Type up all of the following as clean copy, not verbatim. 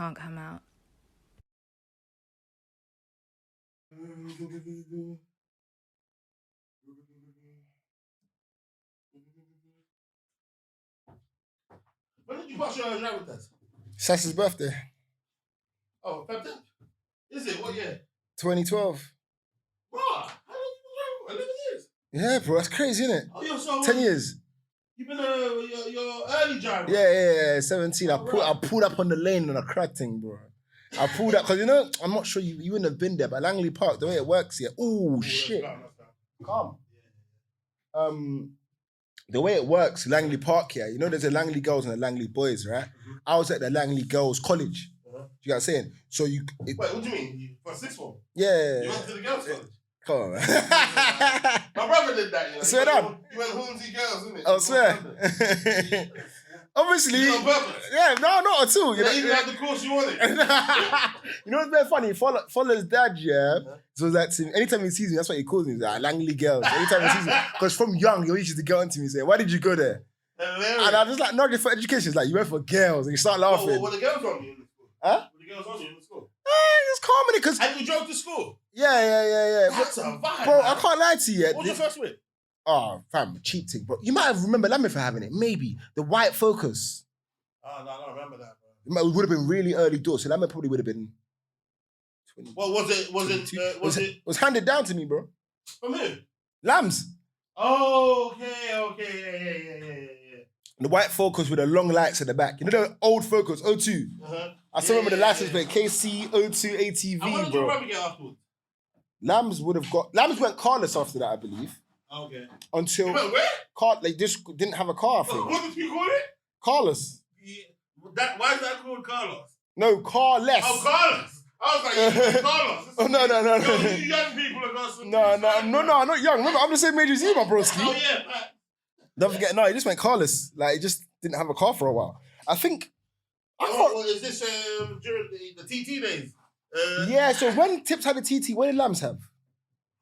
can't come out. When did you pass your driving test? Sassy's birthday. Oh, 15th? Is it? What year? 2012. Bro, how long you been driving? 11 years? Yeah, bro, that's crazy, isn't it? Oh, you're so 10 years. You've been your early driver. Yeah, 17. Oh, I pulled up on the lane on a crack thing, bro. I pulled up, because I'm not sure you wouldn't have been there, but Langley Park, the way it works here. Ooh, shit. Calm. The way it works, Langley Park here, there's a Langley girls and a Langley boys, right? Mm-hmm. I was at the Langley girls college. Uh-huh. You get what I'm saying? So wait, what do you mean? For sixth form? Yeah. You went to the girls college? Come on, man. My brother did that, Swear down. You went Hornsey girls, didn't it? I swear. Obviously. On purpose? Yeah, no, not at all. You didn't have the course you wanted. You know what's very funny? Follow's dad, yeah. So it's like, anytime he sees me, that's what he calls me. He's like, Langley girls. Anytime he sees me. Because from young, he always used to get onto me and say, why did you go there? And I just like, no, for education. It's like, you went for girls. And you start laughing. What were the girls on you in the school? Huh? Were the girls on you in the school? It's comedy because. And you drove to school? Yeah. That's a vibe. Bro, I can't lie to you. What was your first whip? Oh, fam, cheap thing, bro. You might have remembered Lammy for having it. Maybe. The white Focus. Oh, no, I don't remember that, bro. It would have been really early doors, so Lammy probably would have been 20. Well, it was handed down to me, bro. From who? Lambs. Oh, okay. Yeah. The white Focus with the long lights at the back. You know the old Focus, 02? Uh-huh. I still remember the license plate, KC 02 ATV, bro. What did your brother get afterwards? Lambs went carless after that, I believe. Okay. Until... You went where? They just didn't have a car, I think. What did you call it? Carless. Yeah. Why is that called Carlos? No, carless. Oh, Carlos. I was like, Carlos. Oh, no. You young people are going to... No, I'm not young. Remember, I'm the same age as you, my broski. Oh, yeah. Don't forget, no, he just went carless. Like, he just didn't have a car for a while. I think... Well, is this during the TT days? Yeah, so when Tips had a TT, what did Lambs have?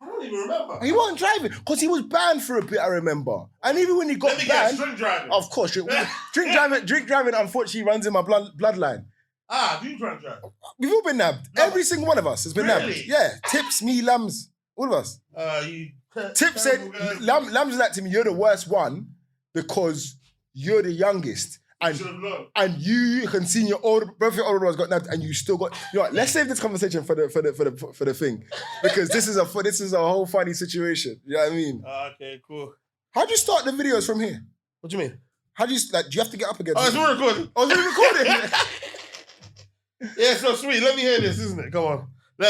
I don't even remember. He wasn't driving, because he was banned for a bit, I remember. And even when he got banned... drink driving. Of course. Drink driving, unfortunately, runs in my bloodline. Do you drink driving? We've all been nabbed. No. Every single one of us has been nabbed. Yeah, Tips, me, Lambs, all of us. Tips said, Lambs said to me, you're the worst one because you're the youngest. And you can see both your older ones got nabbed, and you still got. You know what, let's save this conversation for the thing, because this is a whole funny situation. You know what I mean? Okay, cool. How'd you start the videos from here? What do you mean? Do you have to get up again? Oh, it's more recording. Oh, it's recording. Yeah, so sweet. Let me hear this, isn't it? Come on.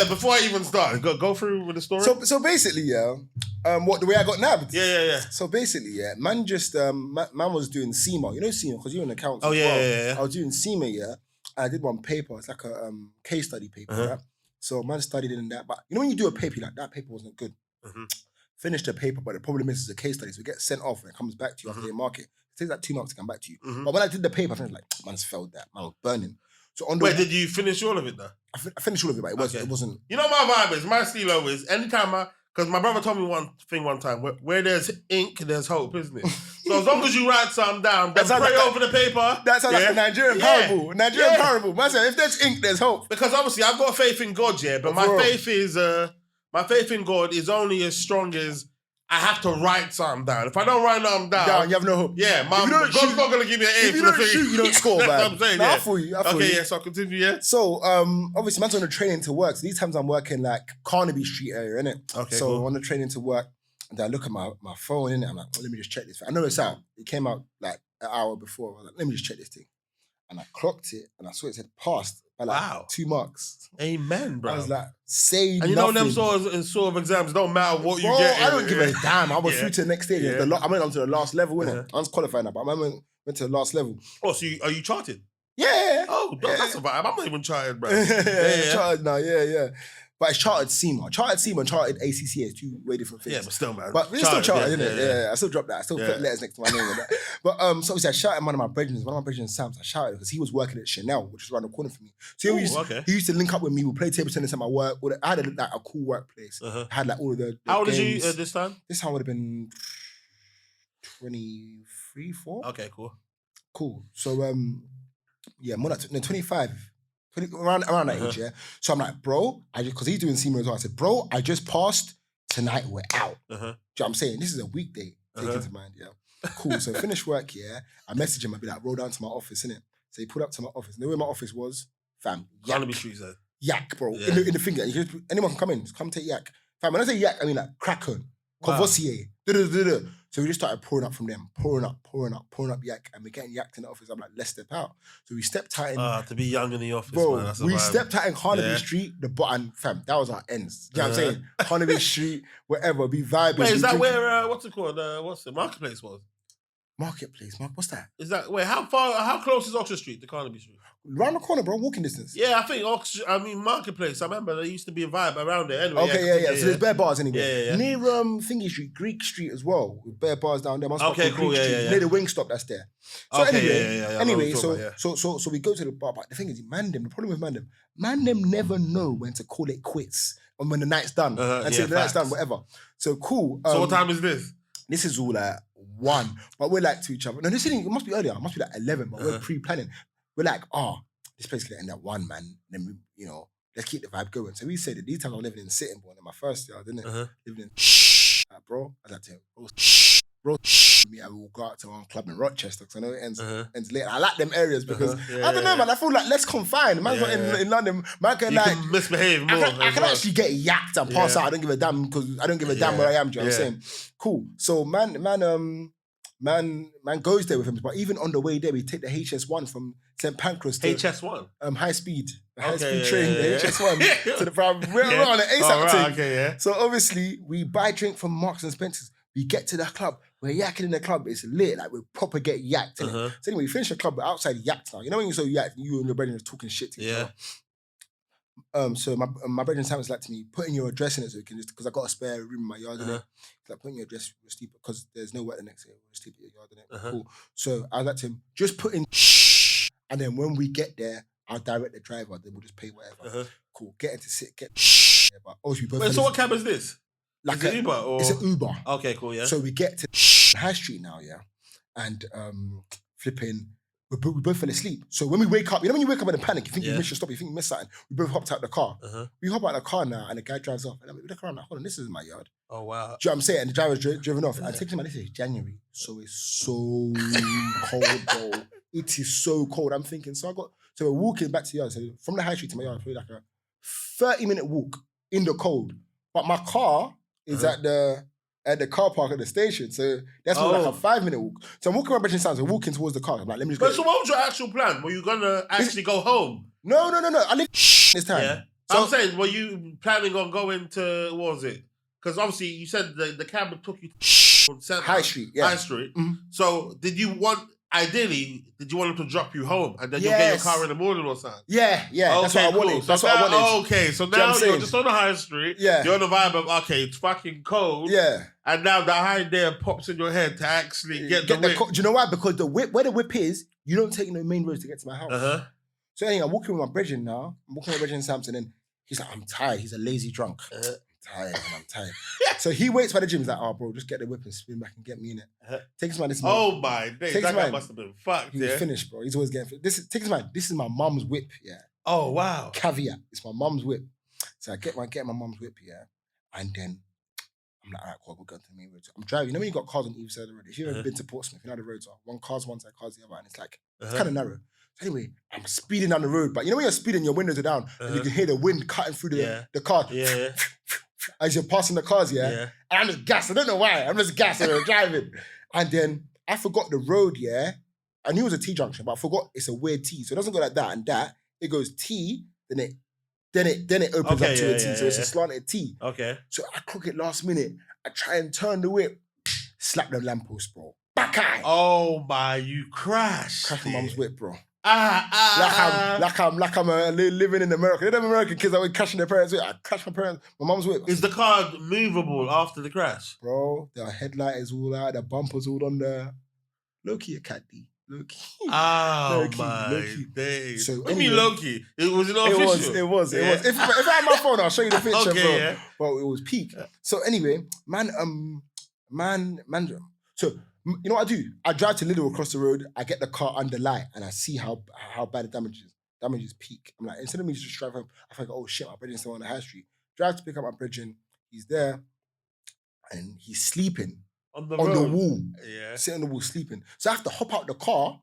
Before I even start, go through with the story. So basically, yeah. The way I got nabbed? Yeah. So basically, yeah, man was doing SEMA. You know SEMA, because you're in accounts. Oh, yeah. I was doing SEMA, yeah. I did one paper. It's like a case study paper, right? So man studied in that. But you know when you do a paper, like that paper wasn't good. Mm-hmm. Finished the paper, but the problem is it's a case study. So it gets sent off and it comes back to you after they mark it. It takes like 2 months to come back to you. Mm-hmm. But when I did the paper, I was like, man's failed that. Man was burning. So did you finish all of it though? I finished all of it, but it wasn't. You know my vibe is, my stilo is, anytime because my brother told me one time, where there's ink, there's hope, isn't it? So as long as you write something down, then pray over the paper. That sounds like a Nigerian parable. Parable. Man said, if there's ink, there's hope. Because obviously I've got faith in God, yeah, but my faith in God is only as strong as I have to write something down. If I don't write something down, you have no hope. Yeah, God's not going to give me an A if you don't shoot, you don't score, man. That's what I'm saying, I feel you. Okay, yeah, so I'll continue, yeah. So, obviously, man's on the training to work. So these times I'm working like Carnaby Street area, innit? Okay, so cool. on the training to work, and I look at my phone, innit? I'm like, let me just check this. I know it's out. It came out like an hour before. I was like, let me just check this thing. And I clocked it, and I saw it said passed by like 2 marks. Amen, bro. I was like, say and you nothing. know them sort of exams don't matter what you get. I don't give a damn. I was through to the next stage. Yeah. I went on to the last level, innit? I was qualified now, but I went to the last level. Oh, so are you charted? Yeah. Oh, that's a vibe. I'm not even charted, bro. Charted now, yeah. But it's charted SEMA. Charted SEMA and charted ACCA is 2 way different things. Yeah, but still, man. But it's still charted, isn't it? Yeah. I still dropped that. I still put letters next to my name and that. But so obviously I shouted one of my brethren, Sam, I shouted because he was working at Chanel, which is around the corner for me. So he used to link up with me. We played table tennis at my work. I had a cool workplace. I had like all of the How old is games. you this time? This time would have been 23, 4. Okay, cool. Cool. So, more like 25. around that age, yeah. So I'm like, bro, because he's doing SEMA as well. I said, bro, I just passed. Tonight we're out. Do you know what I'm saying? This is a weekday. Take into mind, yeah. Cool. So finish work, yeah. I message him. I'd be like, roll down to my office, innit? So he pulled up to my office. You know where my office was? Fam. Carnaby Street, sir. Yak, bro. Yeah. In the finger. Anyone can come in. Just come take yak. Fam, when I say yak, I mean like Kraken, Courvoisier. So we just started pouring up from them. Pouring up yak. And we're getting yacked in the office. I'm like, let's step out. So we stepped out in... to be young in the office, bro, man. That's we stepped out in Carnaby Street, the button, fam, that was our ends. Do you know what I'm saying? Carnaby Street, wherever, be vibing. Wait, is that where, what's it called? What's the Marketplace was? Marketplace, what's that? Is that, wait, how close is Oxford Street to Carnaby Street? Round the corner, bro, walking distance. Yeah, I think Marketplace. I remember there used to be a vibe around there. Anyway, okay, yeah. So there's bare bars anyway. Yeah. Near Thingy Street, Greek Street as well, with bare bars down there. Okay, cool. Yeah. Near the Wingstop that's there. So anyway, so we go to the bar, but the thing is, the problem with Mandem never know when to call it quits and when the night's done and say the night's done, whatever. So cool. So what time is this? This is all like 1, but we're like to each other. No, this isn't. It must be earlier. It must be like 11, but we're pre-planning. We're like, this place could end at 1, man. Then we, let's keep the vibe going. So we said that these times I was living in Sittingbourne in my first year, didn't it? Living in bro. I was like to him, bro, me, I will go out to one club in Rochester because I know it ends late. I like them areas because I don't know, man. I feel like less confined. Man's not in London. Man can can misbehave more. I can actually get yacked and pass out. I don't give a damn because I don't give a damn where I am. Do you know what I'm saying? Cool. So man goes there with him. But even on the way there, we take the HS1 from St. Pancras to HS1? High speed train, the HS1 to the prime. We're on an ASAP thing. So obviously, we buy drink from Marks and Spencer's. We get to the club. We're yakking in the club. It's lit. Like, we proper get yacked. So anyway, we finish the club. We're outside yacked now. You know when you're so yacked, you and your brethren are talking shit to each other? So my brethren Sam was like to me, put in your address in it so we can just, because I got a spare room in my yard, innit? Like, put in your address, we'll sleep, because there's no work the next day. We'll sleep at your yard, innit? Cool. So I was like to him, just put in and then when we get there, I'll direct the driver, then we'll just pay whatever. Cool. Get into sit, get but obviously both. Wait, so what cab is this? Like is it Uber or? It's an Uber. Okay, cool, yeah. So we get to High Street now, yeah, and flipping, we both fell asleep. So when we wake up, you know when you wake up in a panic, you think you miss your stop, you think you missed something. We both hopped out the car. We hop out the car now, and the guy drives off. And we look around like, hold on, this is my yard. Oh, wow. Do you know what I'm saying? And the driver's driven off. I take him, this is January, so it's so cold, bro. It is so cold. I'm thinking, so we're walking back to the yard. So from the High Street to my yard, probably like a 30-minute walk in the cold. But my car is at the car park at the station. So that's more like a 5-minute walk. So I'm walking around Bridging Sounds, so walking towards the car. I'm like, let me just But so what was your actual plan? Were you gonna actually go home? No. I live this time. Yeah. So I'm saying, were you planning on going to, what was it? Because obviously you said the cab took you to High Street, yeah. High Street. So did you want him to drop you home and then you'll get your car in the morning or something? Yeah. That's what I wanted. Cool. That's what I wanted. Okay, so now you're just on the High Street. Yeah. You're on the vibe of, okay, it's fucking cold. Yeah. And now the idea pops in your head to actually get the whip. Do you know why? Because the whip, where the whip is, you don't take no main roads to get to my house. So anyway, I'm walking with my brethren now. I'm walking with my brethren Samson, and he's like, I'm tired. He's a lazy drunk. I'm tired. So he waits by the gym. He's like, oh, bro, just get the whip and spin back and get me in it. Takes man, this is my days. That guy must have been fucked, He was finished, bro. He's always getting finished. This is my mum's whip, yeah. Oh, wow. Caveat. It's my mum's whip. So I get my mum's whip, yeah. And then I'm like, all right, cool, we'll go to the main road. I'm driving. You know when you got cars on either side of the road? If you've ever been to Portsmouth, you know how the roads are. One car's one side, car's the other, and it's like, it's kind of narrow. So anyway, I'm speeding down the road, but you know when you're speeding, your windows are down, and you can hear the wind cutting through the car. Yeah. As you're passing the cars, yeah? And I'm just gassed. I don't know why. I'm just gassed and I'm driving. And then I forgot the road, yeah? I knew it was a T junction, but I forgot it's a weird T. So it doesn't go like that and that. It goes T, then it opens up to a T. So it's a slanted T. Okay. So I crook it last minute. I try and turn the whip. Slap the lamppost, bro. Back eye. Oh my, you crashed. Crash my mum's whip, bro. Like I'm living in America. They them American kids that were crashing their parents' whip. I crashed my mum's whip. Is the car movable after the crash? Bro, the headlight is all out, the bumper's all on there. Low-key a caddy. Low-key. Oh my days. So what do you mean low-key? Was it not official? It was. If I had my phone, I'll show you the picture, bro. Yeah. Well, it was peak. So anyway, man. So you know what I do? I drive to Lidl across the road. I get the car under light, and I see how bad the damage is. damage is peak. I'm like, instead of me just drive home, I think, oh shit, my brethren's still on the high street. Drive to pick up my brethren. He's there, and he's sleeping on the wall. Yeah, sitting on the wall sleeping. So I have to hop out the car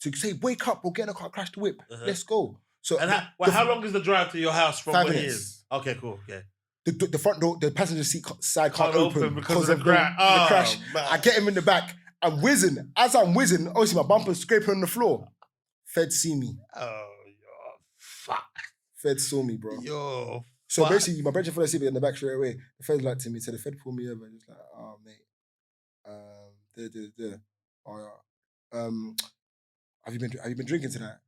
to say, wake up, we'll get in the car, crash the whip. Let's go. So and how long is the drive to your house from 5 where minutes. he is? Okay, cool. Okay. The front door, the passenger seat side can't open because of the crash. The crash. Man. I get him in the back. I'm whizzing. As I'm whizzing, obviously my bumper's scraping on the floor. Feds see me. Oh, yo, fuck. Feds saw me, bro. Yo, so fuck. Basically, my brother fell asleep in the back straight away. The Feds like to me, so the Fed pulled me over. Just like, oh, mate. Oh, yeah. Have you been drinking tonight?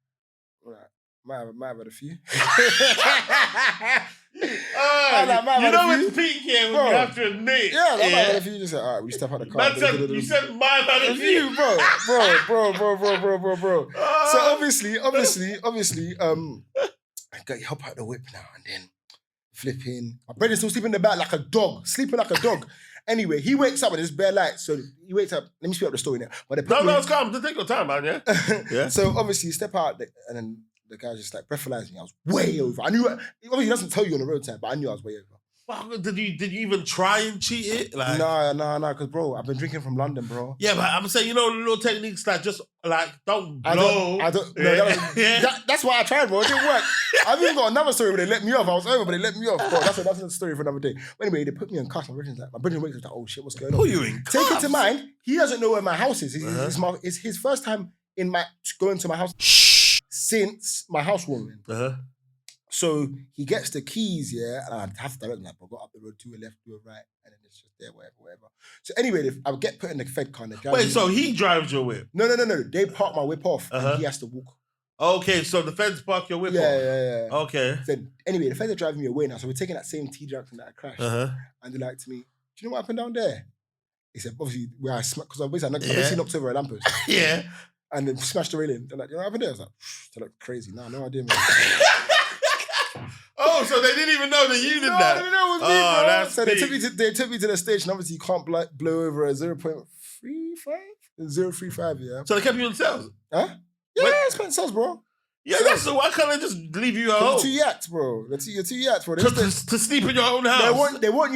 All right. Might have had a few. You know it's peak here when you have to admit. Yeah, I might have had a few. Just like, all right, we step out the car. You said might have had a few, bro. So obviously, I got hop out the whip now and then flipping. My brother's still sleeping in the back like a dog, Anyway, he wakes up with his bare light. So he wakes up. Let me speak up the story now. No, it's calm. Just take your time, man. Yeah. Yeah. So obviously, you step out and then the guy just like breathalyzed me. I was way over. I knew. Obviously, he doesn't tell you on the road time, but I knew I was way over. Well, did you even try and cheat it? Like, no, because bro, I've been drinking from London, bro. Yeah, but I'm saying, little techniques like just like don't blow. I don't. No, that's why I tried, bro. It didn't work. I've even got another story where they let me off. I was over, but they let me off, bro. That's a story for another day. But anyway, they put me in cuffs. My brother wakes up like, oh shit, what's going on? Who you in cuffs? Take it to mind, he doesn't know where my house is. It's his first time going to my house since my housewarming. So he gets the keys, yeah, and I have to direct them, bro. Go up the road, to a left, to a right, and then it's just there, whatever. So anyway, I would get put in the Fed car. Wait, so he drives your whip? No. They park my whip off, and he has to walk. Okay, so the Feds park your whip off? Yeah. Okay. So anyway, the Feds are driving me away now, so we're taking that same T junction that I crashed. And they're like to me, do you know what happened down there? He said, obviously, where I smacked, because I basically knocked over a lamppost. Yeah. And then smashed the railing. They're like, you know what happened there? I was like, they look crazy. No idea, man. Oh, so they didn't even know that you did that? No, they didn't know it was me, bro. So they took me to the station. Obviously, you can't blow over a 0.35? 0.35, yeah. So they kept you in cells? Huh? Yeah, I spent cells, bro. Yeah, so why can't they just leave you at home? You're too yaks, bro. To sleep in your own house? They want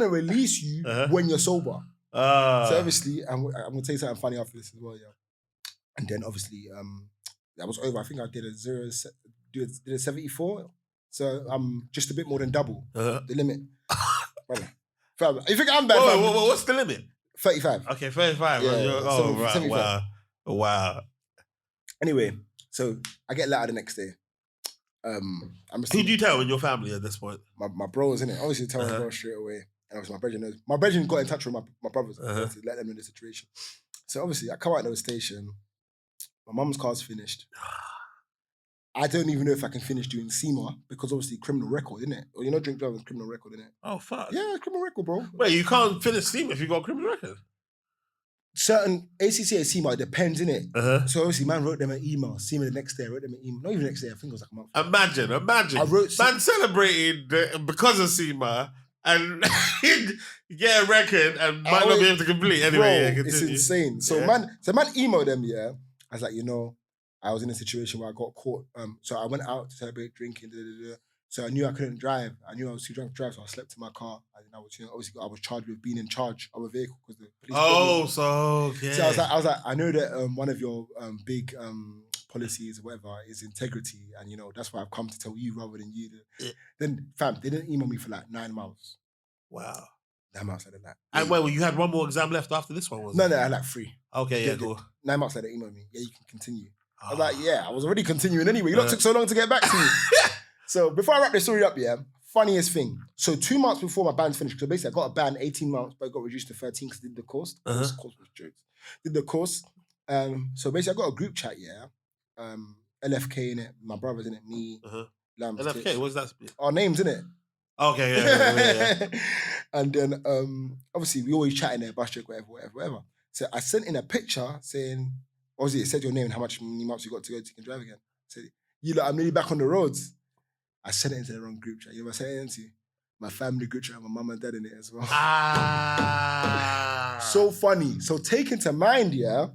to release you when you're sober. So obviously, I'm going to tell you something funny after this as well, yeah. And then obviously, that was over. I think I did a 74. So I'm just a bit more than double the limit. Brother, you think I'm bad? Whoa, what's the limit? 35. Okay, 35. Yeah, 75. Wow. Anyway, so I get letter the next day. Who do you tell in your family at this point? My bro was in it. Obviously, tell my bro straight away. And obviously, my brother knows. My brother got in touch with my brothers to let them know the situation. So obviously, I come out of the station. My mum's car's finished. I don't even know if I can finish doing SEMA because obviously criminal record, isn't it? Or drink driving is criminal record, isn't it? Oh, fuck. Yeah, criminal record, bro. Wait, you can't finish SEMA if you got a criminal record? Certain ACCA SEMA, it depends, innit? So obviously, man wrote them an email. SEMA the next day, I wrote them an email. Not even the next day, I think it was like a month. Imagine. I wrote man celebrated because of SEMA and get a record and might not be able to complete. Anyway, bro, it's insane. So man emailed them, yeah. I was like, I was in a situation where I got caught. So I went out to celebrate drinking. So I knew I couldn't drive. I knew I was too drunk to drive, so I slept in my car. And I was, obviously, I was charged with being in charge of a vehicle because the police. Okay. So I was like, I know that one of your big policies or whatever is integrity, and that's why I've come to tell you rather than you. Then, fam, they didn't email me for like 9 months. Wow. 9 months later, that. And wait, you had one more exam left after this one, was it? No, I had like 3. Okay, yeah, cool. 9 months later, they emailed me. Yeah, you can continue. I was like, yeah, I was already continuing anyway. You lot took so long to get back to me. So before I wrap this story up, yeah, funniest thing. So 2 months before my band's finished, because basically I got a band 18 months, but it got reduced to 13 because I did the course. This course was jokes. Did the course. So basically I got a group chat, yeah. LFK in it, my brother's in it, me, Lambs. LFK, what's that? Our names in it. Okay, yeah. And then obviously we always chat in there, bus joke, whatever. So I sent in a picture saying, obviously it said your name and how many months you got to go to you can drive again. I said, I'm nearly back on the roads. I sent it into the wrong group chat. You know what I sent it into? My family group chat, my mum and dad in it as well. So funny. So taken to mind, yeah.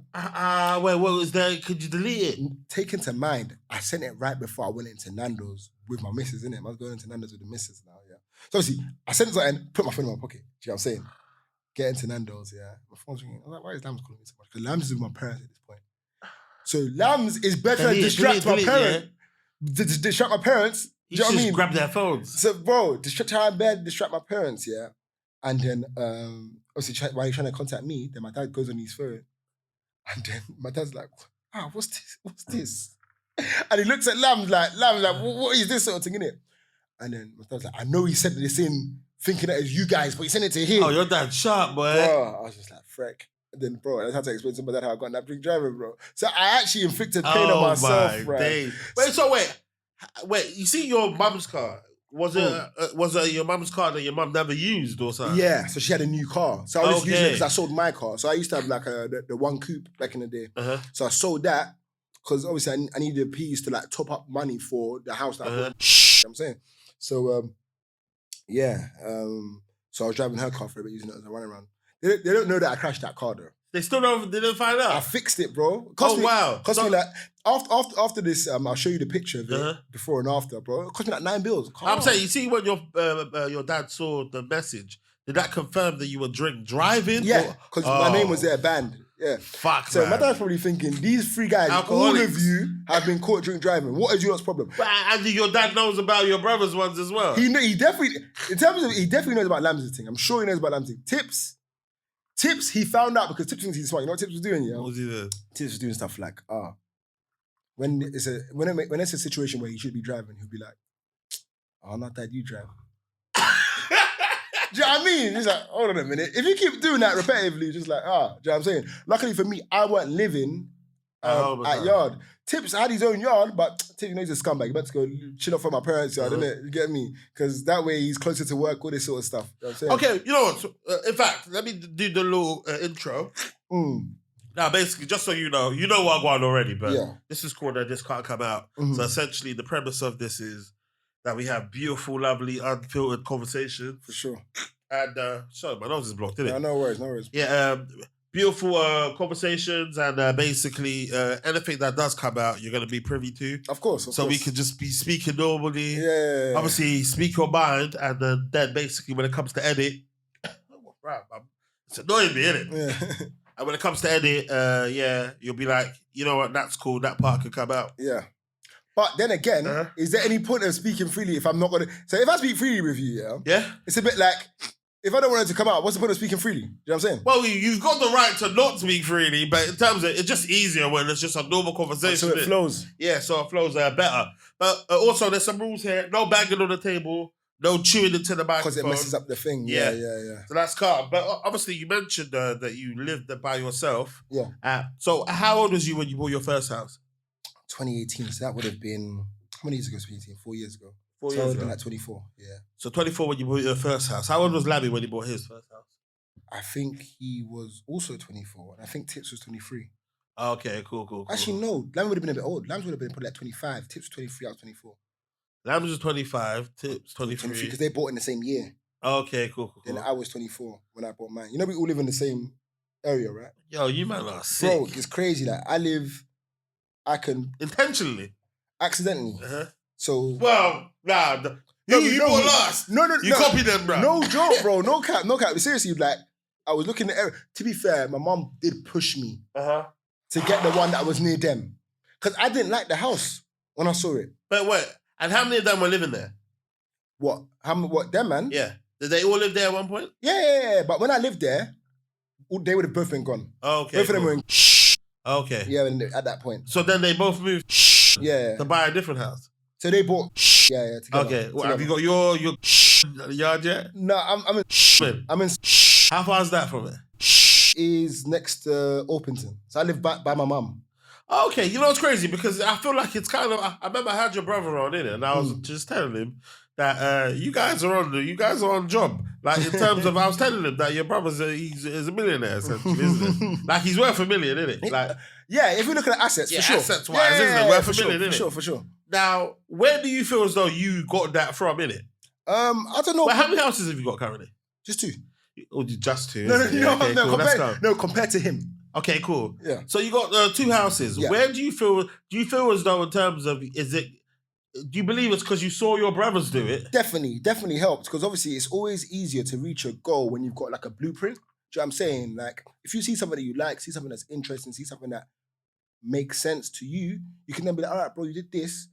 Wait, what was there? Could you delete it? Taken to mind. I sent it right before I went into Nando's with my missus, innit? I was going into Nando's with the missus now, yeah. So obviously, I sent something, put my phone in my pocket. Do you know what I'm saying? Get into Nando's, yeah. My phone's ringing. I was like, why is Lambs calling me so much? Because Lambs is with my parents at this point. So Lambs is better to distract my parents. Yeah. Distract my parents. You know what I mean? Grab their phones. So, bro, distract her in bed, distract my parents, yeah. And then, obviously, while he's trying to contact me, then my dad goes on his phone. And then my dad's like, what's this? What's this? And he looks at Lambs like, what is this sort of thing, innit? And then my dad's like, I know he sent this in thinking that it's you guys, but he sent it to him. Oh, your dad's sharp, boy. Bro, I was just like, freck. And then, bro, I had to explain to my dad how I got in that drink driving, bro. So I actually inflicted pain on myself, bro. Wait, you see your mum's car? Was it your mum's car that your mum never used or something? Yeah, so she had a new car. So I was using it because I sold my car. So I used to have like the one coupe back in the day. Uh-huh. So I sold that because obviously I needed a piece to like top up money for the house that I bought. You know what I'm saying? So, so I was driving her car for a bit, using it as a runaround. They don't know that I crashed that car though. They still didn't find out? I fixed it, bro. Wow. Cost me like, after this, I'll show you the picture of it, before and after, bro. It cost me like $9. I'm saying, you see when your dad saw the message, did that confirm that you were driving? Yeah, because my name was there, banned. Yeah. Fuck, so my dad's probably thinking, these three guys, all of you have been caught drink driving. What is your problem? And your dad knows about your brother's ones as well. He definitely, in terms of, he definitely knows about Lambs' thing. I'm sure he knows about Lambs' thing. Tips, he found out because Tips thinks he's smart. You know what Tips was doing, yeah? What was he doing? Tips was doing stuff like, when it's a situation where he should be driving, he'll be like, not that you drive. Do you know what I mean? He's like, hold on a minute. If you keep doing that repetitively, just like, do you know what I'm saying? Luckily for me, I weren't living at yard. Tips had his own yard, but Tips knows he's a scumbag. He about to go chill off from my parents' yard, innit? You get me? Because that way he's closer to work, all this sort of stuff. You know what I'm saying? Okay, you know what? In fact, let me do the little intro. Now, basically, just so you know what I want already, but this is called This Can't Come Out. So essentially, the premise of this is that we have beautiful, lovely, unfiltered conversation. For sure. And, sorry, my nose is blocked, isn't it? No worries. Yeah, beautiful conversations and basically anything that does come out, you're going to be privy to. Of course. So we can just be speaking normally. Yeah. Obviously, speak your mind, and then basically when it comes to edit, it's annoying me, isn't it? Yeah. And when it comes to edit, you'll be like, you know what, that's cool, that part can come out. Yeah. But then again, is there any point of speaking freely if I'm not going to... So if I speak freely with you, it's a bit like... If I don't want it to come out, what's the point of speaking freely? You know what I'm saying? Well, you've got the right to not speak freely, but in terms of it's just easier when it's just a normal conversation. So it flows. Yeah, so it flows better. But also, there's some rules here. No banging on the table. No chewing into the microphone. Because it messes up the thing. Yeah. So that's calm. But obviously, you mentioned that you lived by yourself. Yeah. So how old was you when you bought your first house? 2018. So that would have been... How many years ago? 2018? 4 years ago. 4 years ago. I would have been like 24, yeah. So 24 when you bought your first house. How old was Labby when he bought his first house? I think he was also 24. And I think Tips was 23. Okay, cool. Actually, no. Lambs would have been a bit old. Lambs would have been probably like 25. Tips was 23, I was 24. Lambs was 25, Tips 23. Because they bought in the same year. Okay, cool. Then I was 24 when I bought mine. You know we all live in the same area, right? Yo, you man are sick. Bro, it's crazy. Like, I can... Intentionally? Accidentally. So... Well, nah. You bought last. No. You copied them, bro. No joke, bro. No cap. Seriously, like, I was looking at... To be fair, my mom did push me to get the one that was near them. Because I didn't like the house when I saw it. But wait, and how many of them were living there? What? What, them, man? Yeah. Did they all live there at one point? Yeah. But when I lived there, they would have both been gone. Okay. Both of them were in... Okay. Yeah, at that point. So then they both moved to buy a different house? So they bought together. Okay. Well, have you got your yard yet? No, I'm in... How far is that from it? Is next to Orpington. So I live by my mum. Okay, you know what's crazy? Because I feel like it's kind of... I remember I had your brother on in it, and I was just telling him that you guys are on job. Like, in terms of... I was telling him that your brother's he's a millionaire, essentially, isn't it? Like, he's worth $1 million, isn't it? Like, yeah, if we look at assets, for sure. Assets-wise, isn't it? Worth $1 million, isn't it? For sure. Now, where do you feel as though you got that from, innit? I don't know. But how many houses have you got currently? Just 2. Or just two? No, Okay, cool. Compared to him. Okay, cool. Yeah. So you got 2 houses. Yeah. Where do you feel? Do you feel as though in terms of do you believe it's because you saw your brothers do it? Definitely helped, because obviously it's always easier to reach a goal when you've got like a blueprint. Do you know what I'm saying? Like, if you see somebody you like, see something that's interesting, see something that makes sense to you, you can then be like, all right, bro, you did this.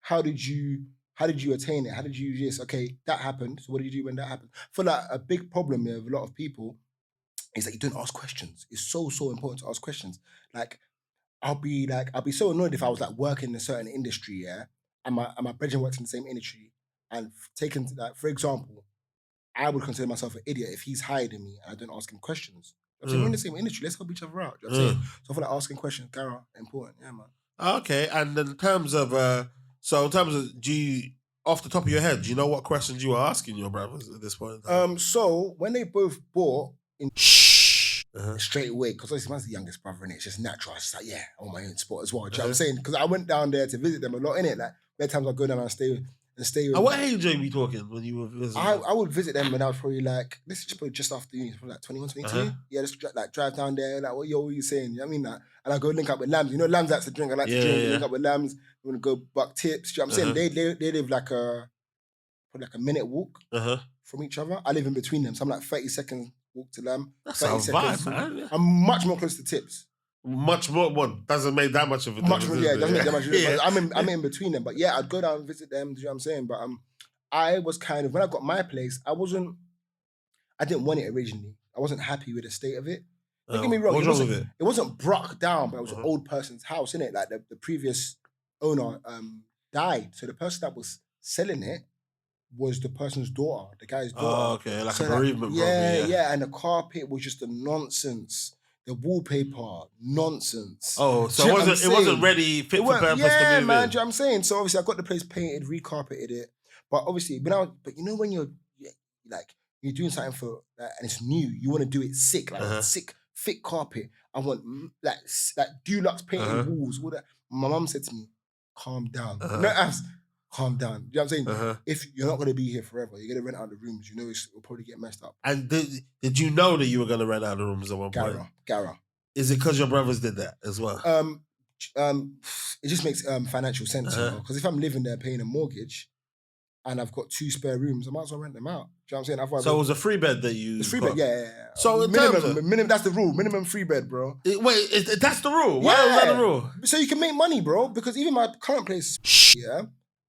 How did you attain it? How did you do this? Okay, that happened. So what did you do when that happened? I feel like a big problem with a lot of people is that you don't ask questions. It's so important to ask questions. Like, I'll be so annoyed if I was like working in a certain industry, yeah, and my brethren works in the same industry, and taken like, for example, I would consider myself an idiot if he's higher than me and I don't ask him questions. I'm saying we're in the same industry, let's help each other out. You know what I'm saying? So I feel like asking questions, Gara, important, yeah, man. Okay, and in terms of do you, off the top of your head, do you know what questions you were asking your brothers at this point? So when they both bought in straight away, because obviously man's the youngest brother, and it's just natural. It's just like, yeah, I want my own spot as well. Do you know what I'm saying? Because I went down there to visit them a lot, innit? Like, there are times I go down and stay with. At what age are we talking when you were visiting? I would visit them when I was probably like, this is probably just after uni, probably like 21, 22. Yeah, just like drive down there, like, what are you saying? You know what I mean? Like, and I go link up with Lambs. You know, Lambs likes to drink. I like to drink. Link up with Lambs. We want to go buck tips. Do you know what I'm saying? They live like probably like a minute walk from each other. I live in between them, so I'm like 30 seconds walk to Lamb. That's a vibe, man. I'm much more close to Tips. Much more. What doesn't make that much of a difference? It doesn't make that much of a difference. I'm in between them, but yeah, I'd go down and visit them. Do you know what I'm saying? But I was kind of, when I got my place, I didn't want it originally. I wasn't happy with the state of it. Don't get me wrong. It wasn't broke down, but it was an old person's house, innit? Like the previous owner died, so the person that was selling it was the person's daughter, the guy's daughter. Oh, okay, like a bereavement. Yeah, and the carpet was just a nonsense. The wallpaper, nonsense. Oh, so it wasn't ready, fit for purpose to move in. Yeah, man, do you know what I'm saying? So obviously I got the place painted, recarpeted it. But obviously, but you know when you're doing something for and it's new, you want to do it sick, like sick, thick carpet. I want like Dulux painted walls, all that. My mum said to me, calm down. Calm down. You know what I'm saying? If you're not going to be here forever, you're going to rent out the rooms, you know it'll probably get messed up. And did you know that you were going to rent out the rooms at one point? Gara. Is it because your brothers did that as well? It just makes financial sense, you know? Because if I'm living there paying a mortgage and I've got 2 spare rooms, I might as well rent them out. Do you know what I'm saying? So it was a 3 bed that you... It's 3 bed, yeah. So minimum, that's the rule. Minimum 3 bed, bro. That's the rule? Why is that the rule? So you can make money, bro. Because even my current place,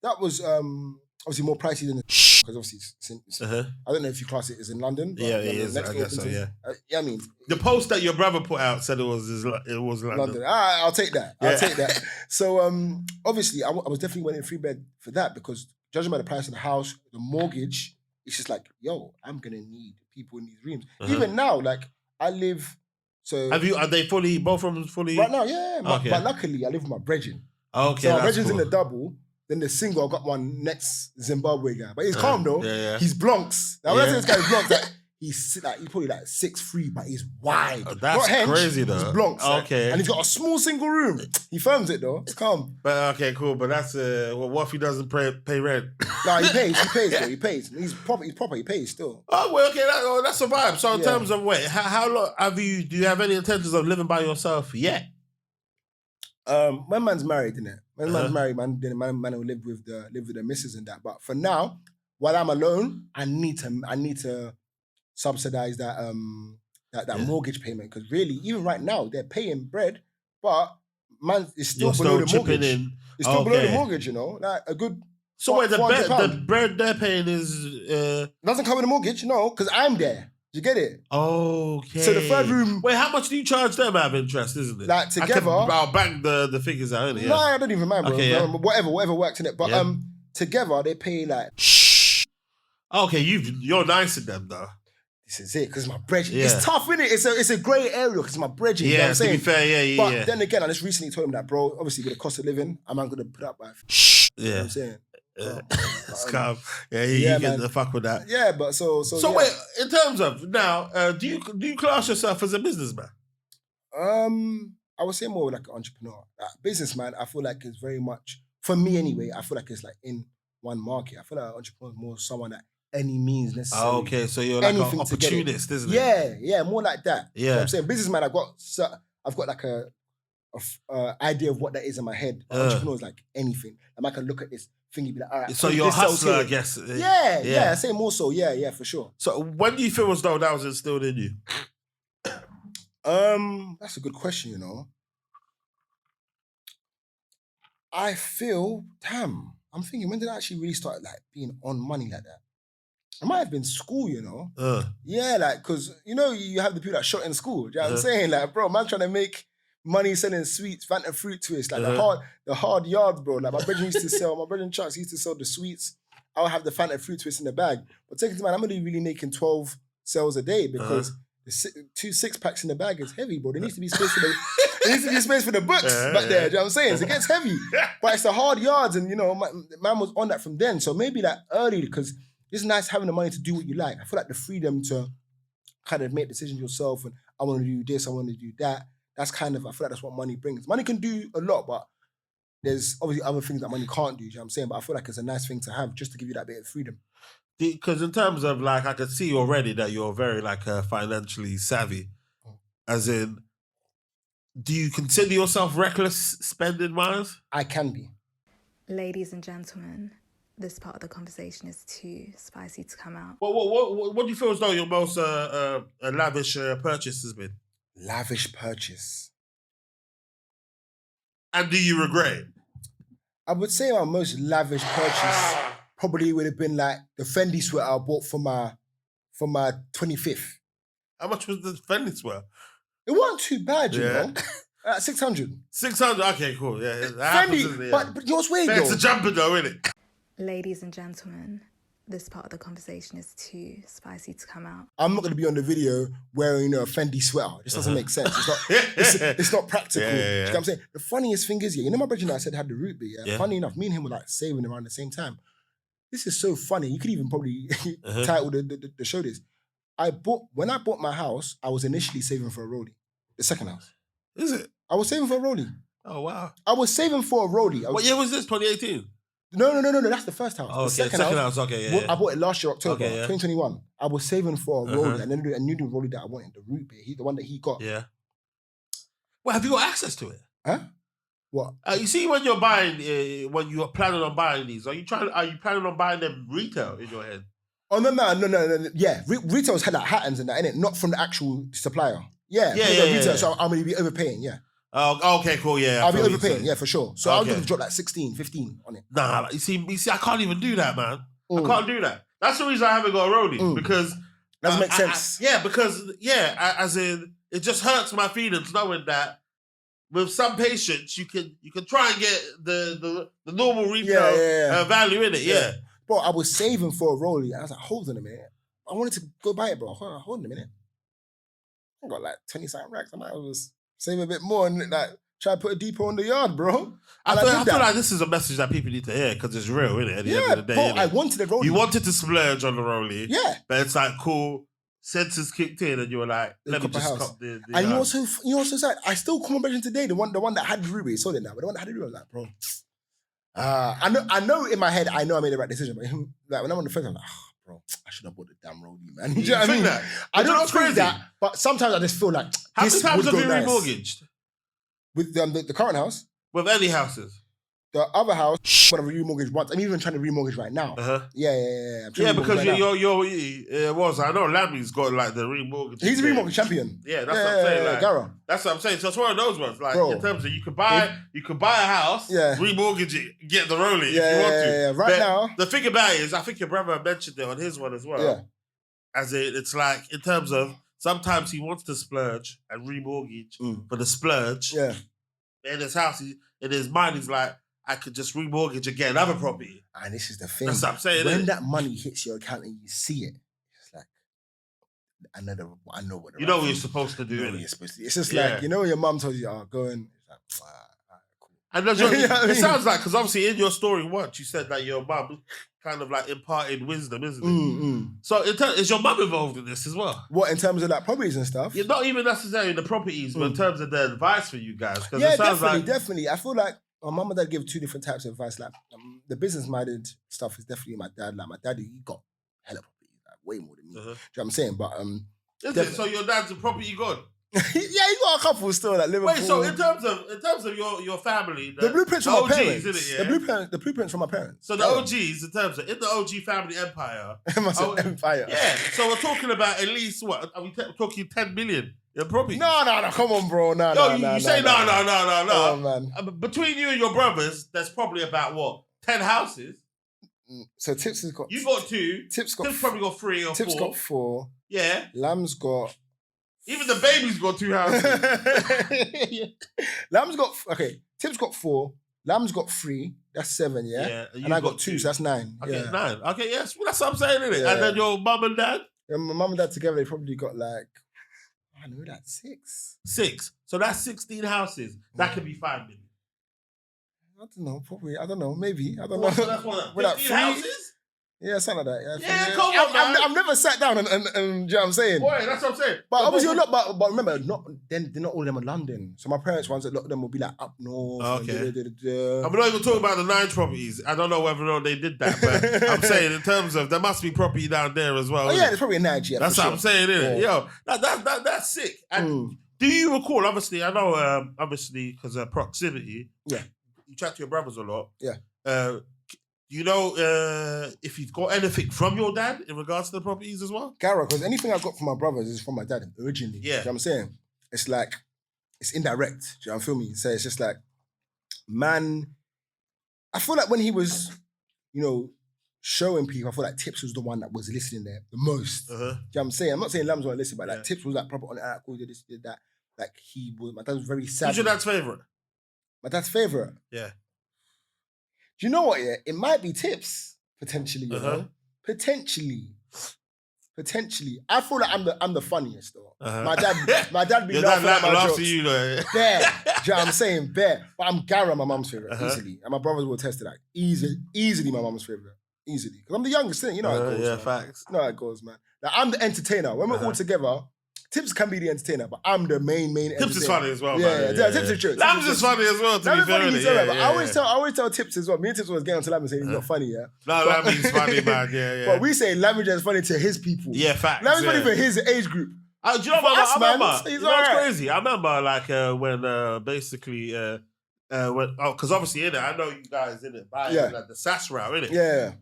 that was obviously more pricey than the because obviously it's I don't know if you class it as in London. But it is. I guess so. Yeah. I mean, the post that your brother put out said it was London. I'll take that. I'll take that. So obviously I was definitely wanting a 3 bed for that, because judging by the price of the house, the mortgage, it's just like, yo, I'm gonna need people in these rooms. Even now, like I live. So are they fully, both of them fully? Right now, yeah. But luckily, I live with my brethren. Okay, so my brethren's in the double. Then the single, I got one next Zimbabwe guy, but he's calm though. Yeah. He's blonks. Now when I say this guy's blonks, like he's probably like 6'3", but he's wide. That's crazy though. He's blonks. Okay, and he's got a small single room. He firms it though. It's calm. But okay, cool. But that's what if he doesn't pay rent? No, he pays. He pays. He's proper. He pays still. Oh well, okay. That's a vibe. So in terms of how long do you have any intentions of living by yourself yet? My man's married, innit? When man's married, man will live with the missus and that. But for now, while I'm alone, I need to subsidize that mortgage payment, because really, even right now, they're paying bread, but man is still below the mortgage. It's still below the mortgage, you know, like a good. So wait, the bread they're paying is doesn't cover the mortgage, no, because I'm there. You get it? Okay. So the 3rd room... Wait, how much do you charge them out of interest, isn't it? Like together... I'll bang the figures out, innit? No, I don't even mind, bro. Okay, yeah. Whatever works in it. But together, they pay like... Okay, you're nice in them, though. This is it, because my brethren. Yeah. It's tough, innit? It's a grey area, because my brethren. Yeah, you know what I'm saying? To be fair, But then again, I just recently told him that, bro, obviously with the cost of living, I'm not going to put up by... You know what I'm saying? It's calm. Yeah, you get the fuck with that. Yeah, but so wait, in terms of now, do you class yourself as a businessman? I would say more like an entrepreneur. Businessman, I feel like it's very much, for me anyway, I feel like it's like in one market. I feel like an entrepreneur is more someone that any means necessary. Oh, okay, so you're like an Anything to get it. opportunist, isn't it? Yeah, more like that. Yeah. You know what I'm saying? Businessman, I've got like a idea of what that is in my head. Entrepreneur is like anything. I can look at this thing and be like, all right. So you're a hustler, I guess. Yeah, I say more so. Yeah, for sure. So when do you feel as though that was instilled in you? That's a good question, you know. I feel, damn, I'm thinking, when did I actually really start like being on money like that? It might have been school, you know. Yeah, like, because, you know, you have the people that shot in school. Do you know what I'm saying? Like, bro, man trying to make money selling sweets, Fanta fruit twists, like the hard yards, bro. Like, my brother used to sell, my brother Chucks used to sell the sweets. I'll have the Fanta fruit twist in the bag. But take it to mind, I'm only really making 12 sales a day because the 2 6-packs in the bag is heavy, bro. There needs to be space for the there needs to be space for the books back there. Do you know what I'm saying? So it gets heavy. But it's the hard yards, and you know, man was on that from then. So maybe that early, because it's nice having the money to do what you like. I feel like the freedom to kind of make decisions yourself, and I want to do this, I want to do that. That's kind of, I feel like that's what money brings. Money can do a lot, but there's obviously other things that money can't do. You know what I'm saying? But I feel like it's a nice thing to have just to give you that bit of freedom. Because in terms of like, I can see already that you're very like financially savvy. As in, do you consider yourself reckless spending wise? I can be. Ladies and gentlemen, this part of the conversation is too spicy to come out. What do you feel as though your most lavish purchase has been? Lavish purchase. And do you regret it? I would say my most lavish purchase probably would have been like the Fendi sweater I bought for my 25th. How much was the Fendi sweater? It wasn't too bad, you know. 600. 600, okay, cool. Yeah, Fendi, happens, but you know what's weird though? It's a jumper though, isn't it? Ladies and gentlemen, this part of the conversation is too spicy to come out. I'm not going to be on the video wearing a Fendi sweater. It just doesn't make sense. It's not practical. You know what I'm saying? The funniest thing is, you know my brother that I said had the root beer? Funny enough, me and him were like saving around the same time. This is so funny. You could even probably title the show this. When I bought my house, I was initially saving for a rollie. The second house. Is it? I was saving for a rollie. Oh, wow. I was saving for a rollie. What year was this? 2018? No. That's the first house. Oh, the okay. Second house. Okay, yeah. I bought it last year, October, 2021. I was saving for a rollie, and then I knew the rollie that I wanted, the root beer, the one that he got. Yeah. Well, have you got access to it? Huh? What? You see, when you're buying, when you're planning on buying these, are you planning on buying them retail in your head? Oh no. Yeah, retail's had like Hattons and that, innit? Not from the actual supplier. Yeah. Retail. So I'm gonna be overpaying. Yeah. Oh, okay, cool. Yeah, I'll be overpaying. Yeah, for sure. So I'll just drop like 16, 15 on it. Nah, you see, I can't even do that, man. I can't do that. That's the reason I haven't got a rollie because doesn't make sense. As in, it just hurts my feelings knowing that with some patience you can try and get the normal retail value in it. Yeah. Bro, I was saving for a rollie. I was like, hold on a minute. I wanted to go buy it, bro. Hold on a minute. I got like 20-something racks. I might as save a bit more and like try to put a depot on the yard, bro. I feel like this is a message that people need to hear because it's real, isn't it? At the end of the day, bro, I wanted a rollie. You wanted to splurge on the rollie. Yeah. But it's like, cool, senses kicked in and you were like, let me just cop the and you also said, I still call my version today, the one that had the ruby, sold it now, but the one that had the ruby, I was like, bro. I know in my head, I know I made the right decision, but like when I'm on the phone, I'm like, bro, I should have bought the damn rollie, man. You know what I mean? I don't think that, but sometimes I just feel like how many times have you remortgaged? With the current house? With any houses? The other house, when I remortgage once, I'm even trying to remortgage right now. Yeah. Because I know Lammy's got like the remortgage. He's a remortgage champion. Yeah, that's what I'm saying. Like, Gara. That's what I'm saying. So it's one of those ones. Like, bro, in terms of you could buy a house, remortgage it, get the rollie if you want to. Yeah. Right now. The thing about it is, I think your brother mentioned it on his one as well. Yeah. As it's like, in terms of, sometimes he wants to splurge and remortgage for the splurge. Yeah. In his house, in his mind, he's like, I could just remortgage and get another property. And this is the thing. That's what I'm saying. When that money hits your account and you see it, it's like, I know what you know what you're supposed to do. You know what you're supposed to do. It's just like, you know, your mum tells you, go and it's like, cool. And that's it sounds like, because obviously in your story once, you said that your mum kind of like imparted wisdom, isn't it? So is your mum involved in this as well? What, in terms of like properties and stuff? Yeah, not even necessarily the properties, but in terms of the advice for you guys. Yeah, definitely. I feel like my mum and dad give two different types of advice. Like the business-minded stuff is definitely my dad. Like my daddy, he got hella property, like way more than me. Uh-huh. Do you know what I'm saying? But Is it? So your dad's a property god? yeah, he got a couple still like Liverpool. Wait, so in terms of your family, the blueprints from my OGs, parents, isn't it? Yeah? the blueprints from my parents. So the OGs, in terms of in the OG family empire, empire. Yeah. So we're talking about at least what? Are we talking 10 million? Yeah, probably. No, come on, bro. No. You say no. Oh man. Between you and your brothers, there's probably about what 10 houses. So Tips has got. You got 2. Tips probably got 3 or 4. Tips got 4. Yeah. Lamb's got. Even the baby's got 2 houses. Yeah. Lamb's got Tips got 4. Lamb's got 3. That's 7. Yeah. And I got 2, so that's 9. Okay, yeah. 9. Okay, yes. Well, that's what I'm saying, isn't it? Yeah. And then your mum and dad. Yeah, my mum and dad together, they probably got like. I know that 6. 6. So that's 16 houses. That could be 5 million. I don't know. Probably. I don't know. Maybe. I don't know. So that's what? 15 houses? Yeah, something like that. Yeah, come on, man. I've never sat down and you know what I'm saying? Boy, that's what I'm saying. But obviously, but remember, they're not all of them in London. So my parents, ones, a lot of them will be like up north. Okay. I'm not even talking about the 9 properties. I don't know whether or not they did that, but I'm saying in terms of, there must be property down there as well. Oh yeah, there's probably a Nigeria. That's what I'm saying, isn't it? Yo, that's sick. And do you recall, obviously, I know, because of proximity, yeah, you chat to your brothers a lot. Yeah. You know if you've got anything from your dad in regards to the properties as well? Gara, because anything I got from my brothers is from my dad originally. Yeah. You know what I'm saying? It's like, it's indirect. Do you know what I feel me? So it's just like, man, I feel like when he was, showing people, I feel like Tips was the one that was listening there the most. Uh-huh. Do you know what I'm saying? I'm not saying Lambs weren't listening, but like Tips was like proper on the article, did this, did that. Like my dad was very sad. Who's your dad's favourite? My dad's favourite? Yeah. Do you know what? Yeah, it might be Tips potentially. You know, potentially. I feel like I'm the funniest though. My dad be laughing at my jokes. You though. Bear. Do you know what I'm saying? Bear. But I'm Gara, my mum's favorite easily, and my brothers will test it. Like easily, my mum's favorite. Easily, because I'm the youngest. You know how it goes. Yeah, man. facts. You know how it goes, man. Like, I'm the entertainer. When we're all together. Tips can be the entertainer, but I'm the main entertainer. Tips is funny as well, man. Yeah, Tips is true. Lambs is funny as well, to be fair. But I always tell Tips as well. Me and Tips always get on to Lamb and say he's not funny, yeah? No, Lambs is funny, man, yeah. But we say Lamb is funny to his people. Yeah, facts. Lamb is funny for his age group. Do you know what I remember? He's It's crazy. I remember, like, when basically, because obviously, in it, I know you guys in it, buying like the SAS route, innit? Yeah.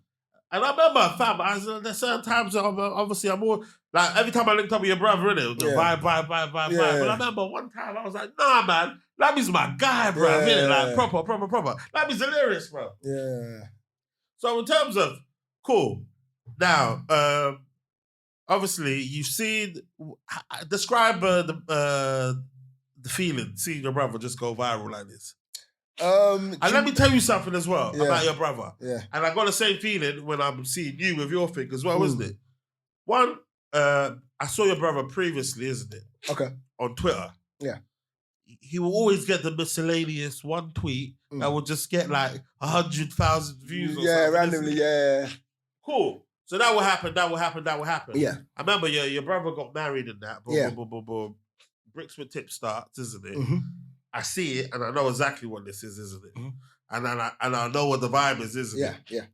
And I remember, fam, there's certain times, obviously, I'm more, like, every time I linked up with your brother, innit, the vibe. But I remember one time, I was like, nah, man, Lammy's my guy, bro, innit? Like, proper. Lammy's hilarious, bro. Yeah. So, in terms of, cool. Now, obviously, you've seen, describe the feeling, seeing your brother just go viral like this. And let me tell you something as well about your brother. Yeah. And I got the same feeling when I'm seeing you with your thing as well, isn't it? One, I saw your brother previously, isn't it? Okay. On Twitter. Yeah. He will always get the miscellaneous one tweet that will just get like 100,000 views or something. Randomly, yeah. Cool. So that will happen. Yeah. I remember your brother got married and that. Boom. Bricks with Tip starts, isn't it? Mm-hmm. I see it and I know exactly what this is, isn't it? Mm-hmm. And I know what the vibe is, isn't it? Yeah.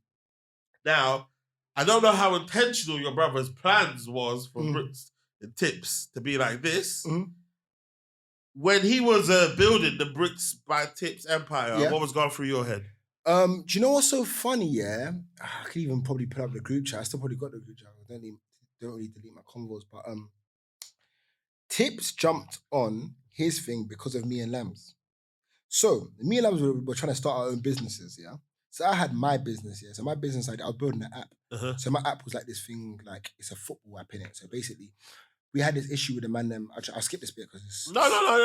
Now, I don't know how intentional your brother's plans was for Bricks and Tips to be like this. Mm-hmm. When he was building the Bricks by Tips empire, what was going through your head? Do you know what's so funny, yeah? I could even probably put up the group chat. I still probably got the group chat. I don't really delete my convos, but Tips jumped on his thing because of me and Lambs. So me and Lambs were trying to start our own businesses, yeah? So I had my business, yeah? So my business, I was building an app. Uh-huh. So my app was like this thing, like it's a football app in it. So basically, we had this issue with the man. I'll skip this bit because it's... No,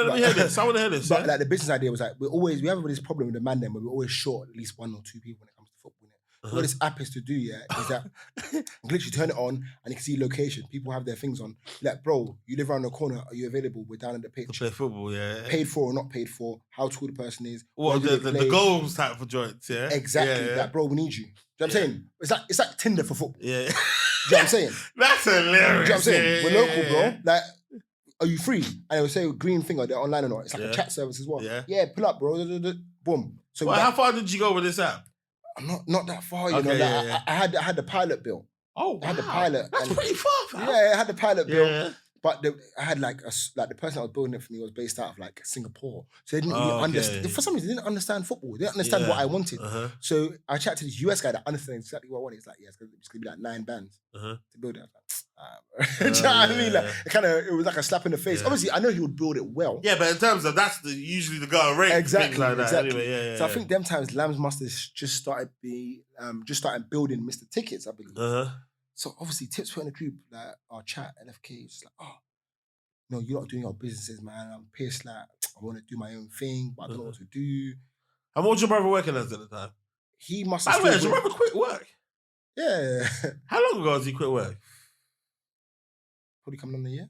let me hear this. I want to hear this. But like the business idea was like, we have this problem with the man where we're always short at least 1 or 2 people when it comes to football. Uh-huh. What this app is to do, is that you can literally turn it on and you can see location. People have their things on. Like, bro, you live around the corner. Are you available? We're down at the pitch. To play football, yeah. Paid for or not paid for. How tall the person is. What, the goals type for joints, yeah? Exactly. Yeah. Like, bro, we need you. Do you know what I'm saying? It's like Tinder for football. Yeah. Do you know what I'm saying? That's hilarious. Do you know what I'm saying? We're local, bro. Like, are you free? And it will say green thing, are they online or not? It's like a chat service as well. Yeah, pull up, bro. Boom. So how far did you go with this app? Not that far, you know. I had the pilot built. Oh, wow. I had the pilot. That's pretty far, fam. Yeah, I had the pilot built. Yeah. But I had like the person that was building it for me was based out of like Singapore. So they didn't really understand. For some reason, they didn't understand football. They didn't understand what I wanted. So I chatted to this US guy that understood exactly what I wanted. He's like, yeah, it's going to be like 9 bands to build it. I was like, do you know what I mean? Like, it was like a slap in the face. Obviously, I know he would build it well. Yeah, but in terms of that's usually the going rate. Exactly. Like that. Exactly. Anyway, so I think them times Lambs must have just started building Mr. Tickets, I believe. So obviously, Tips put in the group like our chat LFK. It's like, oh, no, you're not doing your businesses, man. I'm pissed. Like, I want to do my own thing, but I don't know what to do. And what was your brother working as at the time? He must By have. the way, has your brother quit work? Yeah. How long ago has he quit work? Probably coming on the year.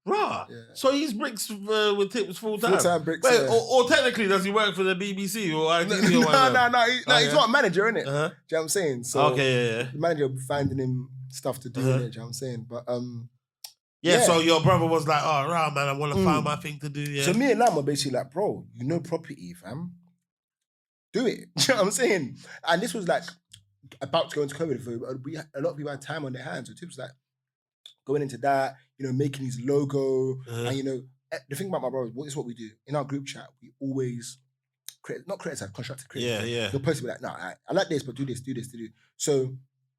Right. Yeah. So he's bricks with Tips full time. Full time bricks. Wait, or technically, does he work for the BBC or ITV or whatever? No. He's not a manager, innit? Do you know what I'm saying? So okay, the manager finding him stuff to do, innit? Do you know what I'm saying? But yeah, so your brother was like, oh, right, man, I want to find my thing to do, yeah. So me and Lam were basically like, bro, you know property, fam. Do it. Do you know what I'm saying? And this was like about to go into COVID. A lot of people had time on their hands. So Tips was like going into that, making his logo. And, the thing about my brother, this is what we do. In our group chat, we always constructive creative. Yeah. He'll post it like, no, I like this, but do this. So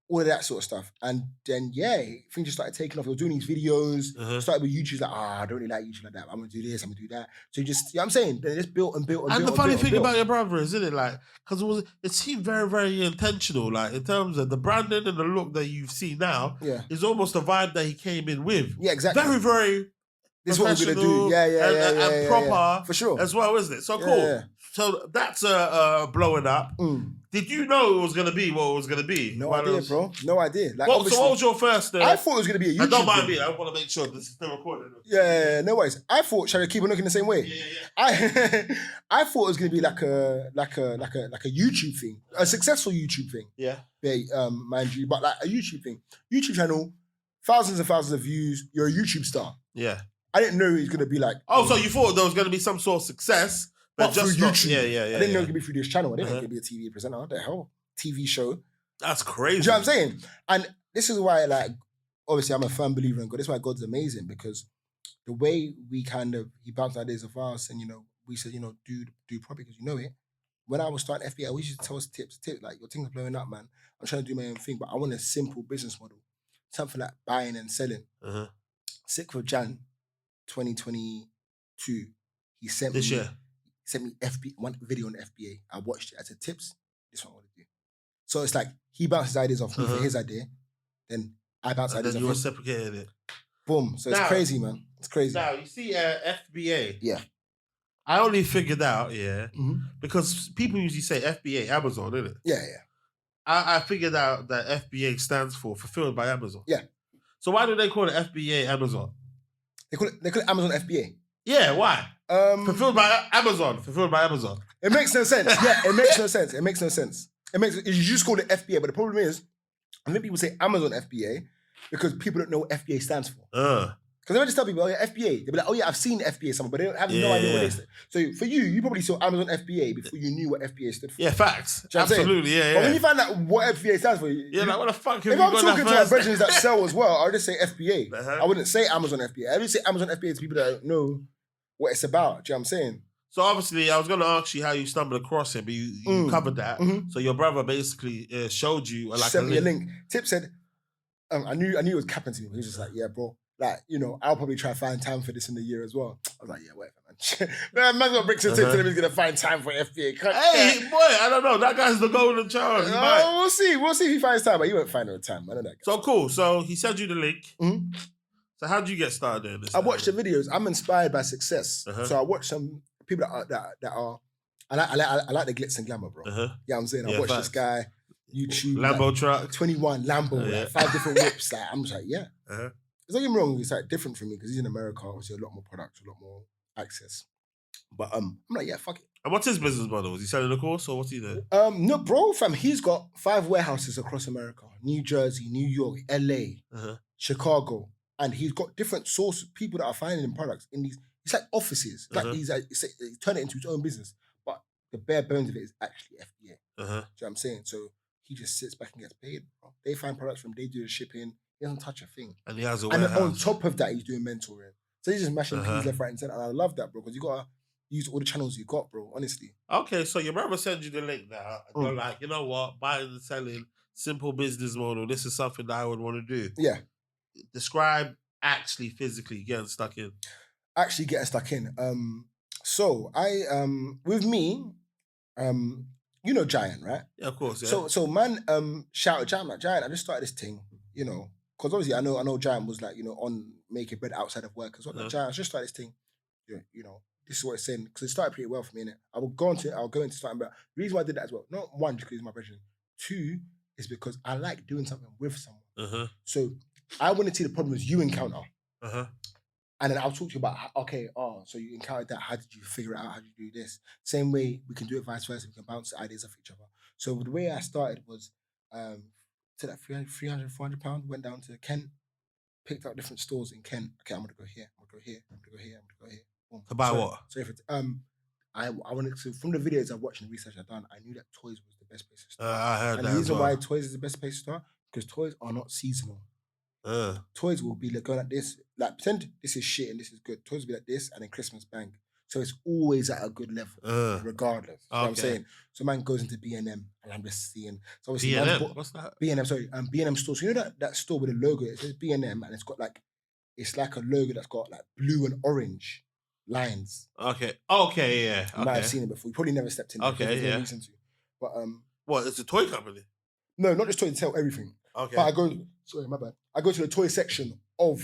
all of that sort of stuff. And then, things just started taking off. He was doing these videos, started with YouTube, like, I don't really like YouTube like that. I'm going to do this, I'm going to do that. So you just, you know what I'm saying? Then it just built and built and built. And the funny thing about your brother is, isn't it? Like, because it seemed very, very intentional. Like, in terms of the branding and the look that you've seen now, is almost the vibe that he came in with. Yeah, exactly. Very, very this is what we're going to do. Yeah. And proper. For sure. As well, isn't it? So cool. Yeah. So that's blowing up. Did you know it was going to be what it was going to be? No idea, bro. No idea. Like, so what was your first... I thought it was going to be a YouTube. Don't mind me. I want to make sure this is still recorded. Yeah, no worries. I thought, shall I keep on looking the same way? Yeah. I thought it was going to be like a YouTube thing, a successful YouTube thing. Yeah. Mind you, but like a YouTube thing. YouTube channel, thousands and thousands of views. You're a YouTube star. Yeah. I didn't know it was going to be like... Oh, so you thought there was going to be some sort of success... But just through YouTube. Yeah. I didn't know it could be through this channel. I didn't know it could be a TV presenter. What the hell? TV show. That's crazy. Do you know what I'm saying? And this is why, like, obviously I'm a firm believer in God. This is why God's amazing, because the way he bounced ideas of us and, we said, do properly because you know it. When I was starting FBA, we used to tell us tips, like, your thing's blowing up, man. I'm trying to do my own thing, but I want a simple business model. Something like buying and selling. 6th of Jan, 2022, he sent this me... year. Sent me one video on FBA. I watched it. I said, Tips, this is what I want to do. So it's like he bounces ideas off me for his idea. Then I bounce ideas off him. You reciprocated it. Boom. So it's crazy, man. It's crazy. Now, you see FBA. Yeah. I only figured out, because people usually say FBA, Amazon, isn't it? Yeah. I figured out that FBA stands for Fulfilled by Amazon. Yeah. So why do they call it FBA Amazon? They call it Amazon FBA. Yeah, why? Fulfilled by Amazon. It makes no sense. Yeah, it makes no sense. You just call it FBA, but the problem is, I think people say Amazon FBA because people don't know what FBA stands for. Because I just tell people, FBA, they'll be like, oh yeah, I've seen FBA somewhere, but they don't have no idea what it is. So for you probably saw Amazon FBA before you knew what FBA stood for. Yeah, facts. Absolutely, yeah. But when you find out what FBA stands for, like what the fuck? If I'm talking to my brethren that sell as well, I'll just say FBA. I wouldn't say Amazon FBA. I would say Amazon FBA to people that don't know what it's about. Do you know what I'm saying? So obviously, I was going to ask you how you stumbled across it, but you covered that. So your brother basically showed you sent me a link. Tip said, I knew it was capping to me. He was just like, yeah, bro. Like, I'll probably try to find time for this in the year as well. I was like, yeah, whatever, man. Man's got bricks and tips and he's going to find time for FBA. Hey, boy, I don't know. That guy's the golden child. We'll see. We'll see if he finds time, but he won't find no time. I know that guy. So cool. So he sent you the link. So how did you get started doing this? I watched the videos. I'm inspired by success. So I watched some people that are I like the glitz and glamour, bro. You know what I'm saying? I watched this guy, YouTube. Lambo truck. 21, Lambo, like 5 different whips. Like, I'm just like, yeah. Don't get me wrong, it's like different for me because he's in America, obviously a lot more products, a lot more access. But I'm like, yeah, fuck it. And what's his business model? Is he selling the course or what's he doing? No, bro, fam, he's got 5 warehouses across America. New Jersey, New York, LA, Chicago. And he's got different sources, people that are finding him products in these, it's like offices. He's turned it into his own business. But the bare bones of it is actually FBA. Do you know what I'm saying? So he just sits back and gets paid, bro. They find products from, they do the shipping. He doesn't touch a thing. And he has a And warehouse. then on top of that, he's doing mentoring. So he's just mashing peas left, right, and center. And I love that, bro, because you gotta use all the channels you got, bro. Honestly. Okay, so your brother sends you the link now. And you're like, you know what? Buying and selling, simple business model. This is something that I would want to do. Yeah. Describe actually physically getting stuck in. Actually getting stuck in. So I with me, you know Giant, right? Yeah, of course. Yeah. So man, shout out Giant, like, Giant, I just started this thing, you know, because obviously I know Giant was like, you know, on making bread outside of work as well. Like, Giant, I just started this thing, you know, this is what it's saying, because it started pretty well for me, innit? I'll go into starting, but the reason why I did that as well, not one, just because he's my brother, two, is because I like doing something with someone. So I want to see the problems you encounter. And then I'll talk to you about, okay, so you encountered that. How did you figure it out? How did you do this? Same way, we can do it vice versa. We can bounce ideas off each other. So the way I started was to that 300, 400 pounds, went down to Kent, picked out different stores in Kent. Okay, I'm going to go here. I'm going to go here. I'm going to go here. I'm going to go here. Boom. To buy what? So if it's, I wanted to, from the videos I've watched and the research I've done, I knew that toys was the best place to start. I heard and that. The reason why toys is the best place to start, because toys are not seasonal. Toys will be like going like this, like pretend this is shit and this is good. Toys will be like this, and then Christmas bang. So it's always at a good level, regardless. You know what I'm saying? So man goes into B&M, and I'm just seeing. So obviously, B&M? What's that? B&M, sorry, B&M store. So you know that store with the logo? It says B&M, and it's got like, it's like a logo that's got like blue and orange lines. Okay, yeah. You might have seen it before. You probably never stepped in. Okay, yeah. No reason to. But what? It's a toy company? No, not just toy. They sell everything. Okay. But I go. Sorry, my bad. I go to the toy section of.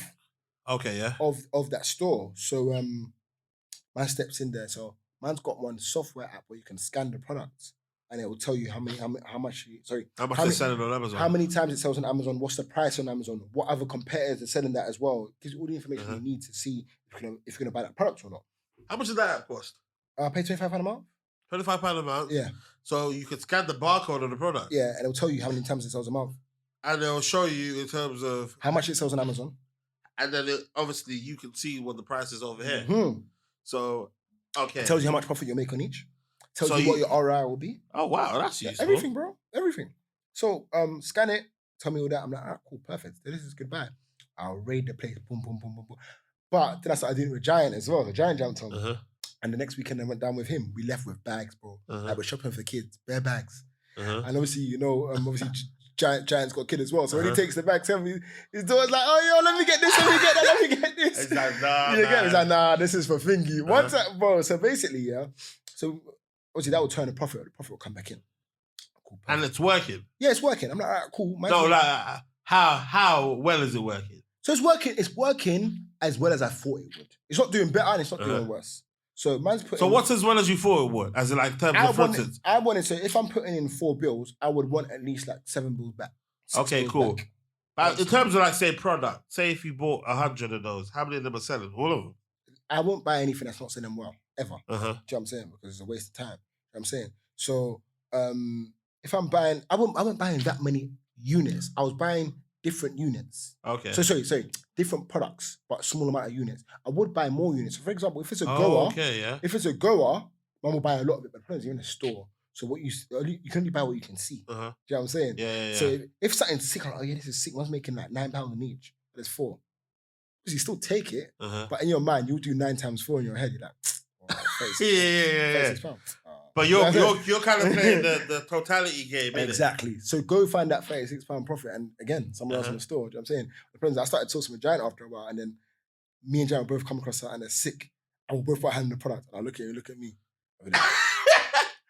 Okay, yeah. Of that store. So man steps in there. So man's got one software app where you can scan the products, and it will tell you how much they're selling on Amazon. How many times it sells on Amazon? What's the price on Amazon? What other competitors are selling that as well? It gives you all the information you need to see if you're gonna buy that product or not. How much does that app cost? I pay £25 a month. £25 a month. Yeah. So you can scan the barcode of the product. Yeah, and it'll tell you how many times it sells a month. And it'll show you in terms of how much it sells on Amazon. And then obviously you can see what the price is over here. So, okay. It tells you how much profit you'll make on each. Tells you what your ROI will be. Oh, wow. That's useful. Everything, bro. Everything. So, scan it. Tell me all that. I'm like, cool, perfect. This is goodbye. I'll raid the place. Boom, boom, boom, boom, boom. But then I started doing it with Giant as well. The Giant jumped on. And the next weekend I went down with him. We left with bags, bro. Like we're shopping for the kids. Bare bags. And obviously, you know, Giant's got a kid as well. So when he takes the bag, his daughter's like, oh, yo, let me get this, let me get that, let me get this. He's like, nah. He's like, nah, this is for Thingy. One time, bro. So basically, yeah. So obviously that will turn the profit. The profit will come back in. Cool, and it's working? Yeah, it's working. I'm like, all right, cool. No, like, how well is it working? So it's working as well as I thought it would. It's not doing better and it's not doing worse. So man's putting. So what's as well as you thought it would? As in like terms of frontage? I wanted to, if I'm putting in 4 bills, I would want at least like 7 bills back. Okay, cool. Back. But in terms of like say product, say if you bought 100 of those, how many of them are selling? All of them? I won't buy anything that's not selling well, ever. Do you know what I'm saying? Because it's a waste of time. You know what I'm saying? So if I'm buying, I wasn't buying that many units. I was buying different units. Okay. So sorry, different products, but a small amount of units. I would buy more units. So for example, if it's a goer, if it's a goer, man will buy a lot of it, but the problem is you're in a store. So what you can only buy what you can see. Do you know what I'm saying? Yeah. So if something's sick, I'm like, oh yeah, this is sick. One's making like £9 on each, but it's 4. Because you still take it, but in your mind, you'll do 9 times 4 in your head. You're like, £36. But you're kind of playing the totality game, innit? Exactly. So go find that £36 profit, and again, someone else in the store. Do you know what I'm saying? The problem is I started sourcing with Giant after a while, and then me and Giant both come across that and they're sick. And we'll both put a hand in the product, and I look at you, look at me. I'll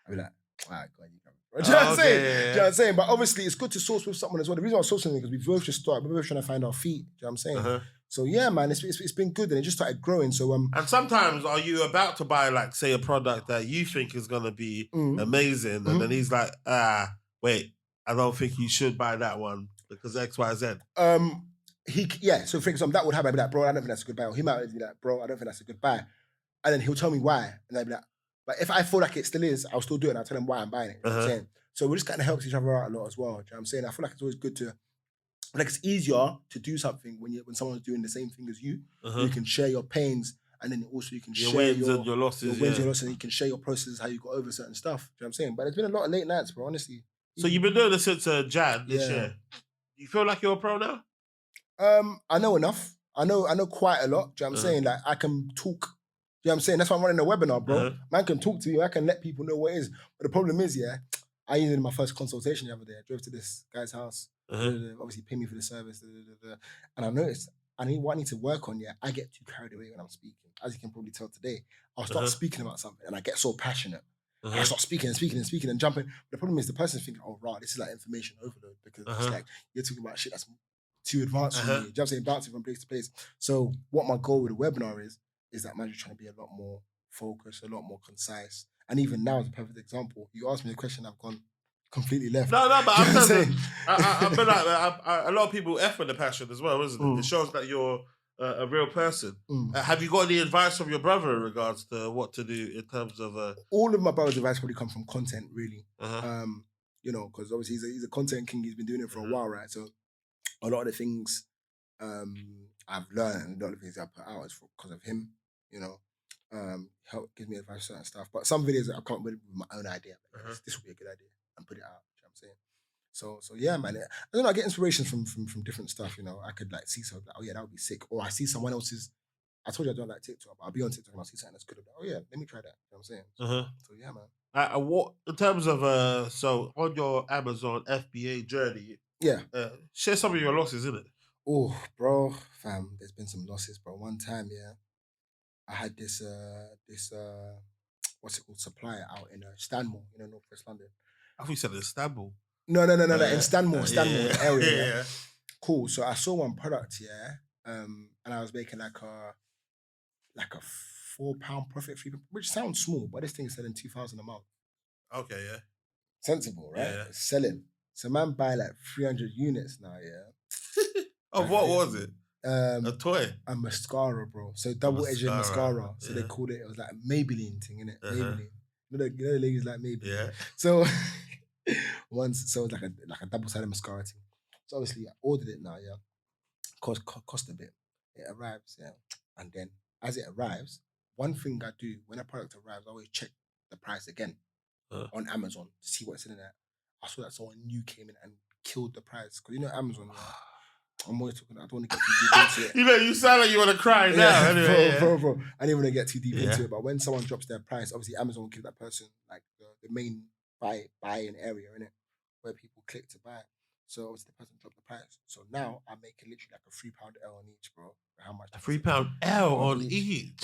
be like, all right, go on, you come. Do you know what I'm saying? Do you know what I'm saying? But obviously, it's good to source with someone as well. The reason I was sourcing is because we both just started. We're both trying to find our feet. Do you know what I'm saying? So yeah, man, it's been good, and it just started growing. So and sometimes, are you about to buy like say a product that you think is gonna be amazing, and then he's like, wait, I don't think you should buy that one because X, Y, Z. So for example, that would happen. I'd be like, bro, I don't think that's a good buy. Or he might be like, bro, I don't think that's a good buy, and then he'll tell me why, and I'd be like, but if I feel like it still is, I'll still do it. And I'll tell him why I'm buying it. You know what I'm saying? So we just kind of helps each other out a lot as well. Do you know what I'm saying? I feel like it's always good to. Like it's easier to do something when someone's doing the same thing as you. You can share your pains, and then also you can share wins and your losses. Your wins and your losses, and you can share your processes, how you got over certain stuff. Do you know what I'm saying? But there's been a lot of late nights, bro. Honestly, So you've been doing this since Jan this year. You feel like you're a pro now? I know enough. I know quite a lot. Do you know what I'm saying? Like, I can talk. Do you know what I'm saying? That's why I'm running a webinar, bro. Man can talk to you. I can let people know what it is. But the problem is, I used it in my first consultation the other day. I drove to this guy's house. Obviously, pay me for the service. And I noticed what I need to work on. I get too carried away when I'm speaking. As you can probably tell today, I'll start speaking about something and I get so passionate. I start speaking and jumping. But the problem is the person's thinking, oh, right, this is like information overload because it's like you're talking about shit that's too advanced for me. You know what I'm saying? Bouncing from place to place. So what my goal with the webinar is that man's trying to be a lot more focused, a lot more concise. And even now, as a perfect example, you asked me a question, I've gone completely left. No, but I'm saying, I've been like, a lot of people F with the passion as well, isn't it? It shows that you're a real person. Have you got any advice from your brother in regards to what to do in terms of... All of my brother's advice probably come from content, really. You know, because obviously he's a content king. He's been doing it for a while, right? So a lot of the things I've learned, a lot of the things I put out is because of him, you know. Help give me advice on certain stuff. But some videos I come up with my own idea. This would be a good idea and put it out. You know what I'm saying? So yeah, man. I don't know, I get inspirations from different stuff, you know. I could like see something like, oh yeah, that would be sick. Or I see someone else's. I told you I don't like TikTok, but I'll be on TikTok and I'll see something that's good. Like, oh yeah, let me try that. You know what I'm saying? So yeah, man. What in terms of so on your Amazon FBA journey, share some of your losses, innit? Oh, bro, fam, there's been some losses, bro. One time, I had this what's it called, supplier out in Stanmore, Northwest London. I thought you said in Istanbul. No, in Stanmore, area. Yeah. Cool. So I saw one product, and I was making like a £4 profit, which sounds small, but this thing is selling 2,000 a month. Okay, yeah. Sensible, right? Yeah. It's selling. So man buy like 300 units now, What was it? A toy? A mascara, bro. So double-edged mascara. So they called it was like a Maybelline thing, innit? Maybelline. You know the ladies like Maybelline. Yeah. So so it was like a double-sided mascara thing. So obviously I ordered it now, cost a bit. It arrives, and then as it arrives, one thing I do when a product arrives, I always check the price again on Amazon to see what's in it. I saw that someone new came in and killed the price because Amazon. I'm always talking. I don't want to get too deep into it. You sound like you want to cry now. Anyway, bro. I didn't want to get too deep into it. But when someone drops their price, obviously Amazon will give that person like the main buying area in it where people click to buy. So obviously the person dropped the price. So now I'm making literally like a £3 L on each, bro. How much? A £3 L on each,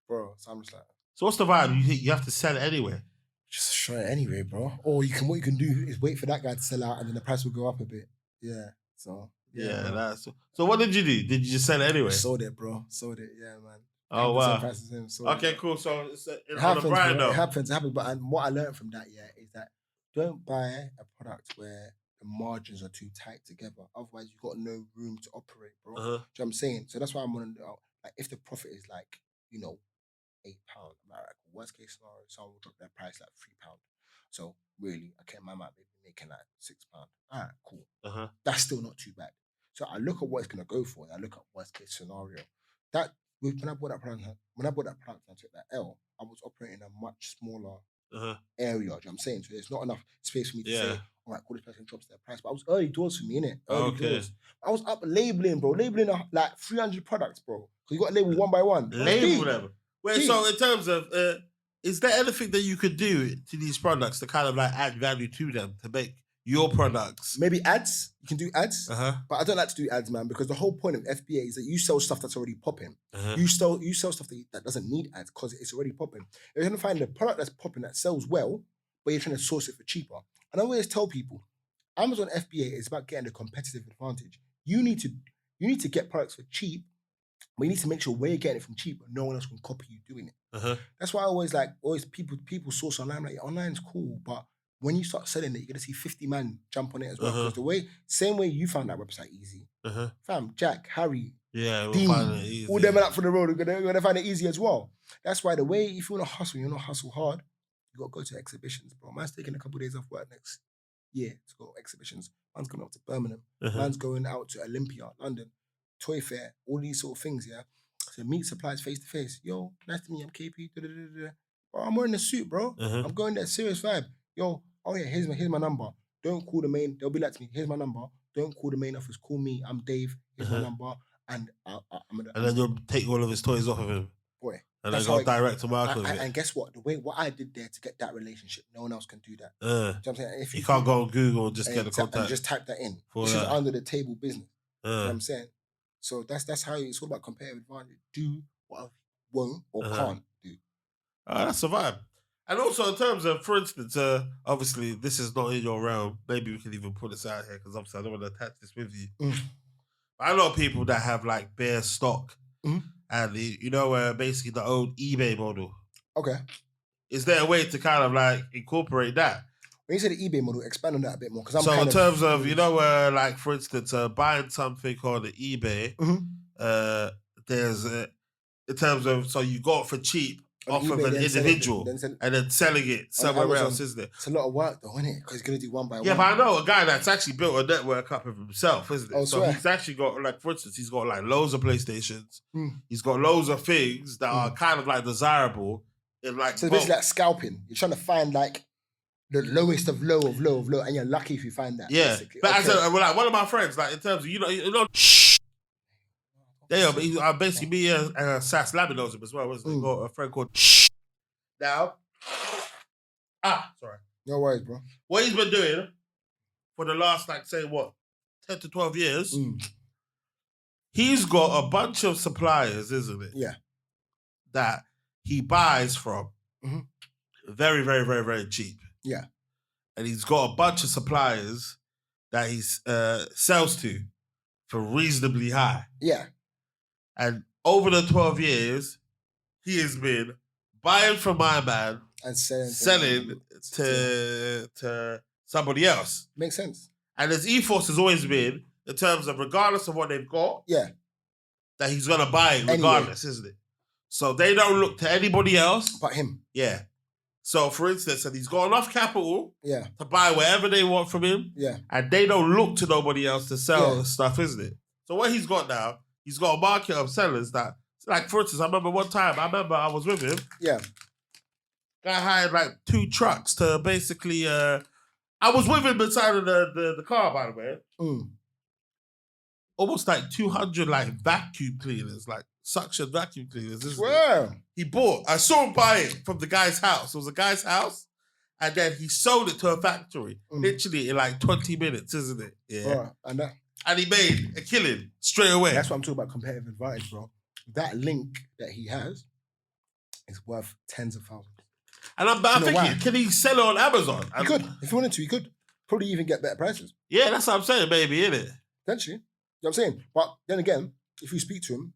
bro. So I'm just like. So what's the vibe? You have to sell it anyway. Just show it anyway, bro. Or what you can do is wait for that guy to sell out, and then the price will go up a bit. Yeah. So. Yeah, that's so. What did you do? Did you just sell it anyway? Sold it, bro. Sold it. Yeah, man. Oh wow. Okay, cool. So it happens, bro. It happens. But what I learned from that, is that don't buy a product where the margins are too tight together. Otherwise, you got no room to operate, bro. Do you know what I'm saying? So that's why I'm gonna like if the profit is like £8, like worst case scenario, someone will drop their price like £3. So really, okay, my might be making like £6. All right, cool. That's still not too bad. So I look at what it's gonna go for, and I look at worst case scenario. When I bought that product, and I took that L, I was operating a much smaller area. Do you know what I'm saying? So there's not enough space for me to say, all right, cool, this person drops their price. But I was early doors for me, innit? Early doors. I was up labeling like 300 products, bro. Because you got to label one by one. Label them. Wait, so in terms of, is there anything that you could do to these products to kind of like add value to them to make your products? Maybe ads. You can do ads. But I don't like to do ads, man, because the whole point of FBA is that you sell stuff that's already popping. You sell stuff that doesn't need ads because it's already popping. You're going to find a product that's popping that sells well, but you're trying to source it for cheaper. And I always tell people, Amazon FBA is about getting a competitive advantage. You need to get products for cheap, but you need to make sure where you're getting it from cheap, no one else can copy you doing it. That's why I always people source online. Like, online's cool, but when you start selling it, you're gonna see 50 man jump on it as well. Because same way you found that website easy, fam, Jack, Harry, Dean, find it easy. All them out for the road, we're gonna find it easy as well. That's why the way if you wanna hustle, you wanna hustle hard, you gotta go to exhibitions, bro. Man's taking a couple of days off work next year to go to exhibitions. Man's coming out to Birmingham. Man's going out to Olympia, London, Toy Fair, all these sort of things, So meet suppliers face to face. Yo, nice to meet you, I'm KP. Bro, I'm wearing a suit, bro. I'm going there, serious vibe. Yo, oh yeah, here's my number. Don't call the main. They'll be like to me, here's my number. Don't call the main office. Call me. I'm Dave. Here's my number. And I'm gonna. And then you'll take all of his toys off of him. Boy. And then go direct to market. And guess what? What I did there to get that relationship, no one else can do that. You know what I'm saying? If you can't go on Google and just get the contact. And just type that in. This is under the table business. You know what I'm saying? So that's how it's all about competitive advantage. Do what I won't or can't do. That's a vibe. And also in terms of, for instance, obviously this is not in your realm. Maybe we can even put this out here because obviously I don't want to attach this with you. I know people that have like bare stock. And basically the old eBay model. Okay. Is there a way to kind of like incorporate that? When you say the eBay model, expand on that a bit more. So in terms of, like for instance, buying something on the eBay, there's in terms of, so you got it for cheap off of an individual and then selling it somewhere else, isn't it? It's a lot of work though, isn't it? Because he's going to do one by one. Yeah, but I know a guy that's actually built a network up of himself, isn't it? So he's actually got, like, for instance, he's got like loads of PlayStations. He's got loads of things that are kind of like desirable. In like, so it's basically like scalping. You're trying to find like the lowest of low, and you're lucky if you find that. Yeah, basically. But as like one of my friends, like in terms of yeah, but I basically me and Sass Labby knows him as well. Wasn't he? Got a friend called now. Sorry. No worries, bro. What he's been doing for the last, like, say, 10 to 12 years, he's got a bunch of suppliers, isn't it? Yeah. That he buys from very, very, very, very cheap. Yeah. And he's got a bunch of suppliers that he sells to for reasonably high. Yeah. And over the 12 years, he has been buying from my man and selling to somebody else. Makes sense. And his ethos has always been, in terms of regardless of what they've got, that he's going to buy it regardless, isn't it? So they don't look to anybody else. But him. Yeah. So, for instance, and he's got enough capital to buy whatever they want from him. Yeah. And they don't look to nobody else to sell stuff, isn't it? So what he's got now, he's got a market of sellers that, like, for instance, I remember one time, I was with him. Yeah. Guy hired like 2 trucks to basically, I was with him inside of the car, by the way. Almost like 200 like vacuum cleaners, like suction vacuum cleaners. He bought, I saw him buy it from the guy's house. It was a guy's house. And then he sold it to a factory, literally in like 20 minutes, isn't it? Yeah. And he made a killing straight away. That's what I'm talking about, competitive advantage, bro. That link that he has is worth tens of thousands. And I'm thinking, can he sell it on Amazon? He could. If he wanted to, he could. Probably even get better prices. Yeah, that's what I'm saying, baby, innit? Potentially. You know what I'm saying? But then again, if you speak to him,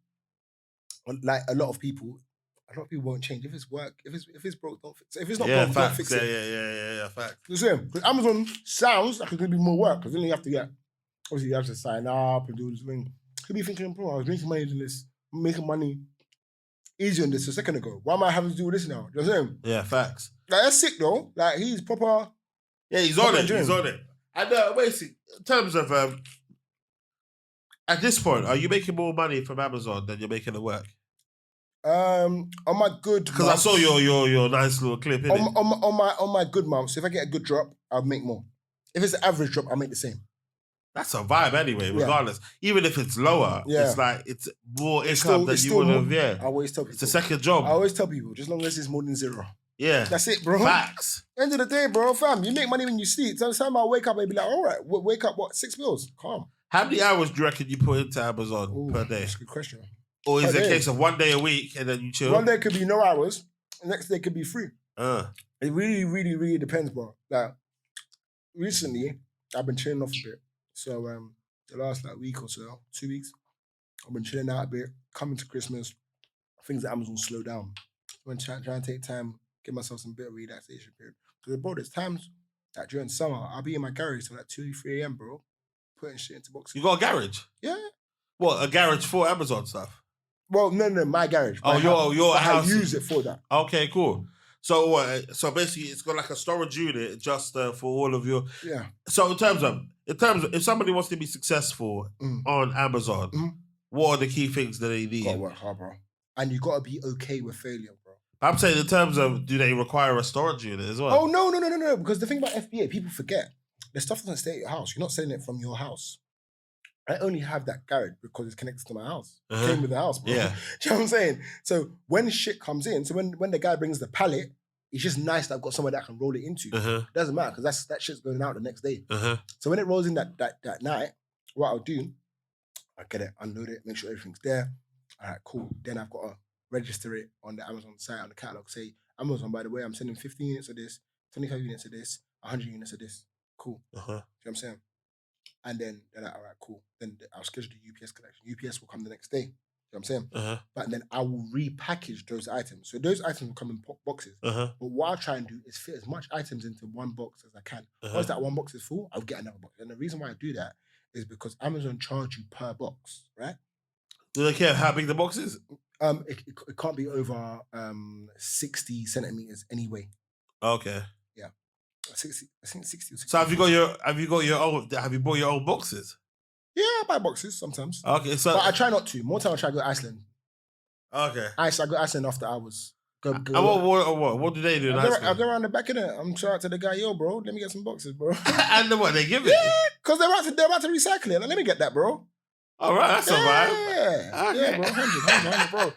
like a lot of people won't change. If it's work, if it's broke, don't fix it. If it's not broke, don't fix it. Yeah, facts. You see, because Amazon sounds like it's going to be more work, because then you have to get, obviously you have to sign up and do this thing. Could be thinking, bro, I was making money doing this, making money easier than this a second ago. Why am I having to do this now? You know what I'm saying? Yeah, facts. Like, that's sick though. Like, he's proper. Yeah, he's on it. He's on it. And basically, in terms of, at this point, are you making more money from Amazon than you're making at work? On my good, because I saw your nice little clip. On my good months, if I get a good drop, I'll make more. If it's an average drop, I'll make the same. That's a vibe anyway, regardless. Even if it's lower, it's like it's more income than you would have. Yeah, I always tell people it's a second job. I always tell people, just long as it's more than 0. Yeah, that's it, bro. Facts. End of the day, bro, fam, you make money when you sleep. Sometimes I wake up and be like, all right, wake up, 6 bills? Calm. How many hours do you reckon you put into Amazon per day? That's a good question. Or is it a case of 1 day a week and then you chill? One day could be no hours, the next day could be free. It really, really, really depends, bro. Like, recently, I've been chilling off a bit. So, the last week or so, 2 weeks, I've been chilling out a bit, coming to Christmas, things at Amazon slow down. I'm trying to take time, give myself some bit of relaxation period. Because, bro, there's times, like during summer, I'll be in my garage till like 2, 3 a.m., bro, putting shit into boxes. You got a garage? Yeah. What, a garage for Amazon stuff? Well, no, my garage. Your house. I use it for that. Okay, cool. So so basically, it's got like a storage unit just for all of your. Yeah. So in terms of if somebody wants to be successful on Amazon, what are the key things that they need? You gotta work hard, bro, and you gotta be okay with failure, bro. I'm saying in terms of, do they require a storage unit as well? Oh no! Because the thing about FBA, people forget the stuff doesn't stay at your house. You're not selling it from your house. I only have that garage because it's connected to my house. It came with the house, bro. Yeah. Do you know what I'm saying? So when shit comes in, so when the guy brings the pallet, it's just nice that I've got somewhere that I can roll it into. It doesn't matter because that shit's going out the next day. So when it rolls in that night, what I'll do, I get it, unload it, make sure everything's there. All right, cool. Then I've got to register it on the Amazon site, on the catalog. Say, Amazon, by the way, I'm sending 15 units of this, 25 units of this, 100 units of this. Cool. You know what I'm saying? And then they're like, all right, cool. Then I'll schedule the UPS collection. UPS will come the next day. You know what I'm saying? But then I will repackage those items. So those items will come in boxes. But what I try and do is fit as much items into one box as I can. Once that one box is full, I'll get another box. And the reason why I do that is because Amazon charge you per box, right? Do they care how big the box is? It can't be over 60 centimeters anyway. Okay. 60, I think 60 or 60. So have you bought your own boxes? Yeah, I buy boxes sometimes. Okay, so but I try not to. More time I try to go to Iceland. Okay. I go to Iceland after hours. Go. What do they do in Iceland? I go around the back of it. I'm shouting out to the guy, yo, bro, let me get some boxes, bro. And then what, they give it? Yeah, because they're about to recycle it. Like, let me get that, bro. All right, that's all right. Yeah, yeah, bro. 100, bro.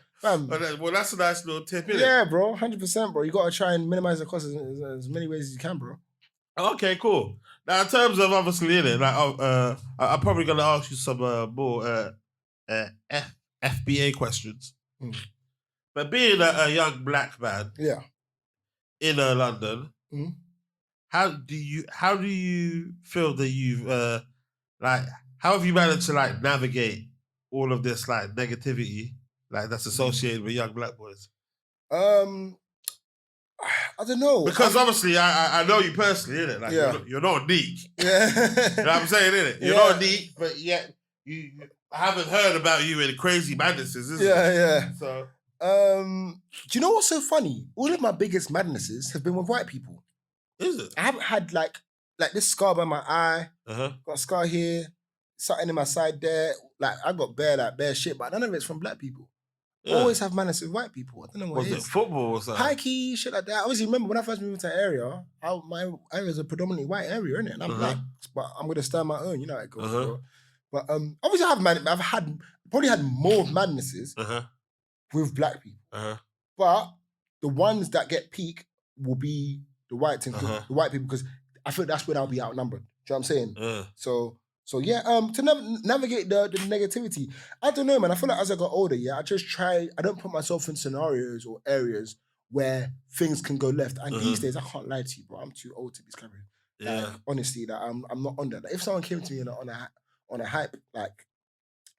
Well, that's a nice little tip, isn't it? Yeah, bro. 100%, bro. You got to try and minimize the cost as many ways as you can, bro. Okay, cool. Now, in terms of obviously, in it, like, I'm probably gonna ask you some more FBA questions. But being a young black man, in London, how do you feel that you've how have you managed to like navigate all of this like negativity like that's associated with young black boys? I don't know. Because obviously I know you personally, innit? Like you're not neat. Yeah. You know what I'm saying, innit? You're not neat, but yet I haven't heard about you in crazy madnesses, is it? Yeah. So do you know what's so funny? All of my biggest madnesses have been with white people. Is it? I haven't had like this scar by my eye, got a scar here, something in my side there. Like I got bare shit, but none of it's from black people. Yeah. Always have manners with white people. I don't know what it is. Was it football or something? High key, shit like that. Obviously, remember when I first moved to that area, my area is a predominantly white area, isn't it? And I'm black, but I'm going to stand my own. You know how it goes. Bro. But obviously, I've probably had more madnesses with black people. But the ones that get peak will be the white team, the white people, because I feel that's when I'll be outnumbered. Do you know what I'm saying? So yeah, to navigate the negativity, I don't know, man. I feel like as I got older, I just try. I don't put myself in scenarios or areas where things can go left. And these days, I can't lie to you, bro. I'm too old to be scrapping. Yeah, honestly, that I'm not on that. Like, if someone came to me on a hype, like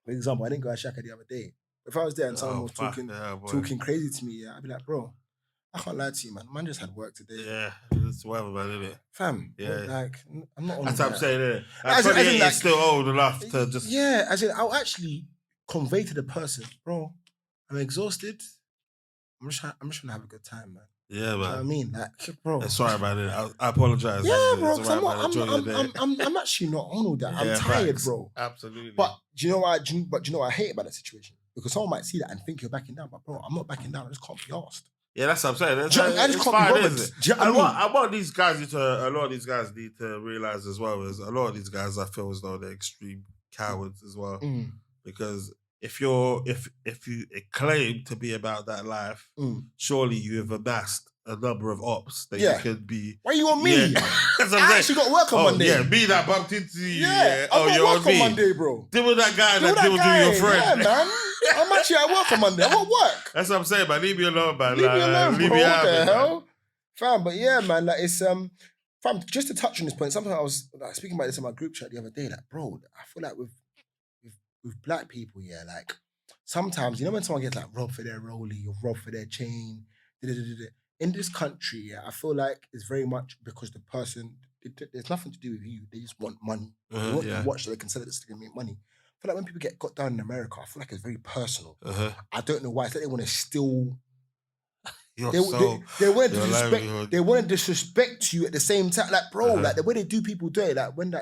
for example, I didn't go to Shaka the other day. If I was there and someone was talking crazy to me, I'd be like, bro, I can't lie to you, man. Man just had work today. Yeah, it's whatever, man, isn't it? Fam, like, I'm not on that's that. what I'm saying, isn't it? Like, 28 is still old enough to just... Yeah, as in, I'll actually convey to the person, bro, I'm exhausted. I'm just trying to have a good time, man. Yeah, man. You know what I mean? Like, bro. Sorry about it. I apologize. Yeah, bro, because I'm actually not on all that. I'm tired, bro. Absolutely. But do you know what I hate about that situation? Because someone might see that and think you're backing down, but bro, I'm not backing down. I just can't be asked. Yeah, that's what I'm saying. I just can't be bothered. I want these guys a lot of these guys need to realize as well as a lot of these guys I feel as though they're extreme cowards as well. Because if you claim to be about that life, surely you have amassed a number of ops that you could be. Why you on me? Yeah. I actually got work on Monday. Yeah, me that bumped into you. Yeah, I got work on Monday, bro. Deal with that guy that deal with your friend. Yeah, man. I'm actually at work on Monday. I got work. That's what I'm saying, man. Leave me alone, man. Leave me alone, leave bro. me What out, the man. hell? Fam, but yeah, man, like it's fam, just to touch on this point, sometimes I was like, speaking about this in my group chat the other day, like, bro, I feel like with black people, like sometimes, you know when someone gets like robbed for their rollie or robbed for their chain, in this country, I feel like it's very much because the person, there's nothing to do with you, they just want money. They want to watch so they can sell it so they can make money. I feel like when people get got down in America, I feel like it's very personal. I don't know why. It's like they want to steal. They want to disrespect you at the same time. Like, bro, like the way they do people do it. Like when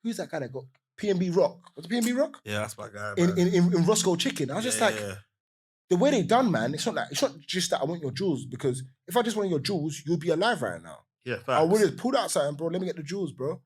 who's that guy that got P&B Rock? Was it P&B Rock? Yeah, that's my guy. In Roscoe Chicken. I was just the way they done, man. It's not just that I want your jewels, because if I just want your jewels, you'll be alive right now. Yeah, facts. I would have pulled out something, bro. Let me get the jewels, bro.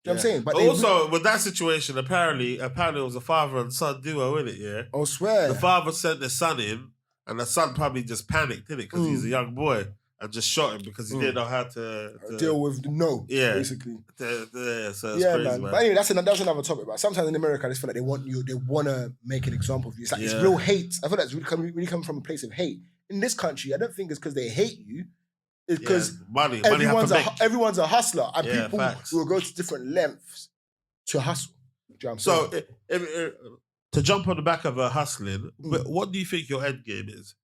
You know what I'm saying? But also, with that situation, apparently it was a father and son duo, innit? Yeah. I swear. The father sent the son in, and the son probably just panicked, innit? Because he's a young boy, and just shot him because he didn't know how to deal with basically. So it's crazy, man. But anyway, that's another topic. But sometimes in America, I just feel like they want to make an example of you. It's like it's real hate. I feel like it's really coming from a place of hate. In this country, I don't think it's because they hate you. It's because everyone's a hustler, and people will go to different lengths to hustle. Do you know what I'm saying? To jump on the back of hustling, what do you think your end game is?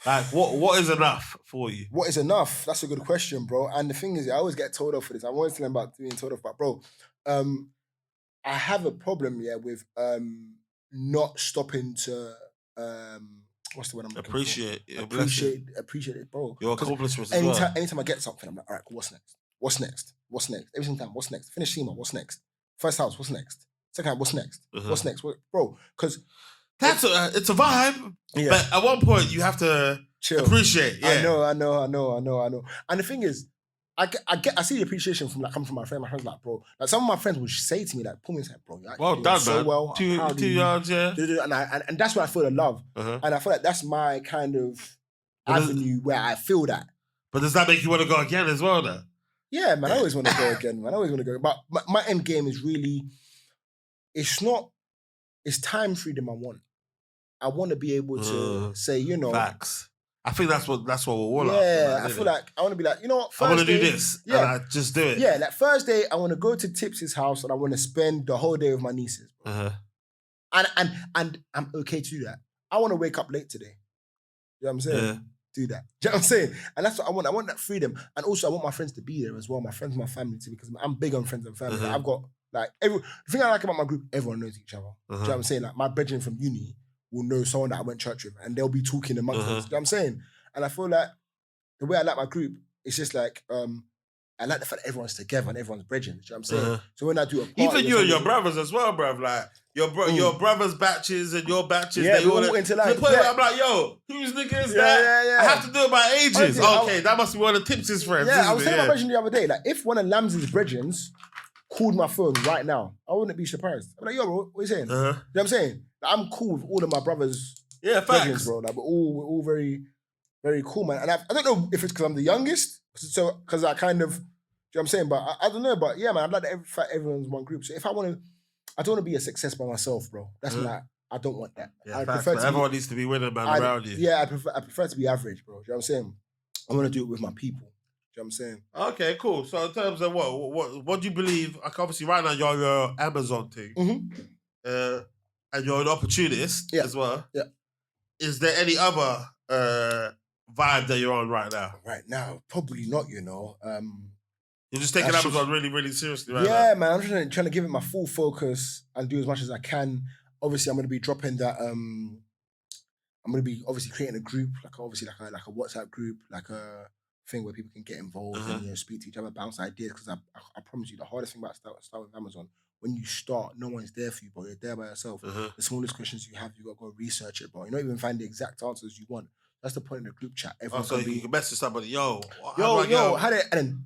Like, what is enough for you? What is enough? That's a good question, bro. And the thing is, I always get told off for this. I'm always telling about being told off, but bro, I have a problem, with not stopping to what's the word I'm looking for? Appreciate it, bro. Your accomplishments as anytime I get something, I'm like, all right, cool, what's next? Every single time, what's next? Finish SEMA, what's next? First house, what's next? Second house, what's next? What's next? Bro, because it's a vibe. Yeah. But at one point you have to appreciate. Yeah. I know. And the thing is, I see the appreciation from coming from my friends. My friends like, bro, like some of my friends would say to me, like, pull me aside, bro, you're well done, so man. well. 2 yards, yeah. And that's where I feel the love. And I feel like that's my kind of avenue where I feel that. But does that make you want to go again as well, though? Yeah, man, I always want to go again, man. I always want to go. But my end game is really, it's time freedom I want. I want to be able to say, facts. I think that's what we're all after. Yeah, I feel like I want to be like, you know what? I want to do this. Yeah, and I just do it. Yeah, like Thursday, I want to go to Tips's house and I want to spend the whole day with my nieces. And I'm okay to do that. I want to wake up late today. You know what I'm saying? Yeah. Do that. Do you know what I'm saying? And that's what I want. I want that freedom. And also I want my friends to be there as well. My friends and my family too, because I'm big on friends and family. Like, I've got the thing I like about my group, everyone knows each other. Do you know what I'm saying? Like my brethren from uni will know someone that I went to church with and they'll be talking amongst us. You know what I'm saying? And I feel like the way I like my group, it's just like, I like the fact that everyone's together and everyone's brethren. You know what I'm saying? So when I do a party... Even you and your brothers as well, bruv. Like, your brothers' batches and your batches. Yeah, they all into like... I'm like, yo, whose nigga is that? Yeah. I have to do it by ages. Okay, that must be one of Tips's friends. Yeah, I was telling my brethren the other day, like, if one of Lambs' brethren called my phone right now, I wouldn't be surprised. I'm like, yo, bro, what are you saying? You know what I'm saying? Like, I'm cool with all of my brothers' brethren, bro. Like, we're all very, very cool, man. And I don't know if it's because I'm the youngest, so because I kind of... You know what I'm saying? But I don't know. But yeah, man, I'd like to everyone's one group. So if I don't want to be a success by myself, bro. That's like, I don't want that. Yeah, I prefer everyone needs to be winning, man, around you. Yeah, I prefer to be average, bro. You know what I'm saying? I want to do it with my people. You know what I'm saying? Okay, cool. So in terms of what do you believe? Like obviously right now you're your Amazon thing. And you're an opportunist as well. Yeah. Is there any other vibe that you're on right now? Right now, probably not, you know. You're just taking Amazon really, really seriously right now. Yeah, man. I'm just trying to give it my full focus and do as much as I can. Obviously, I'm going to be dropping that. I'm going to be obviously creating a group, like a WhatsApp group, like a thing where people can get involved and speak to each other, bounce ideas. Because I promise you, the hardest thing about start with Amazon, when you start, no one's there for you, bro. You're there by yourself. The smallest questions you have, you got to go research it, bro. You don't even find the exact answers you want. That's the point in the group chat. Everyone so you can message somebody, how and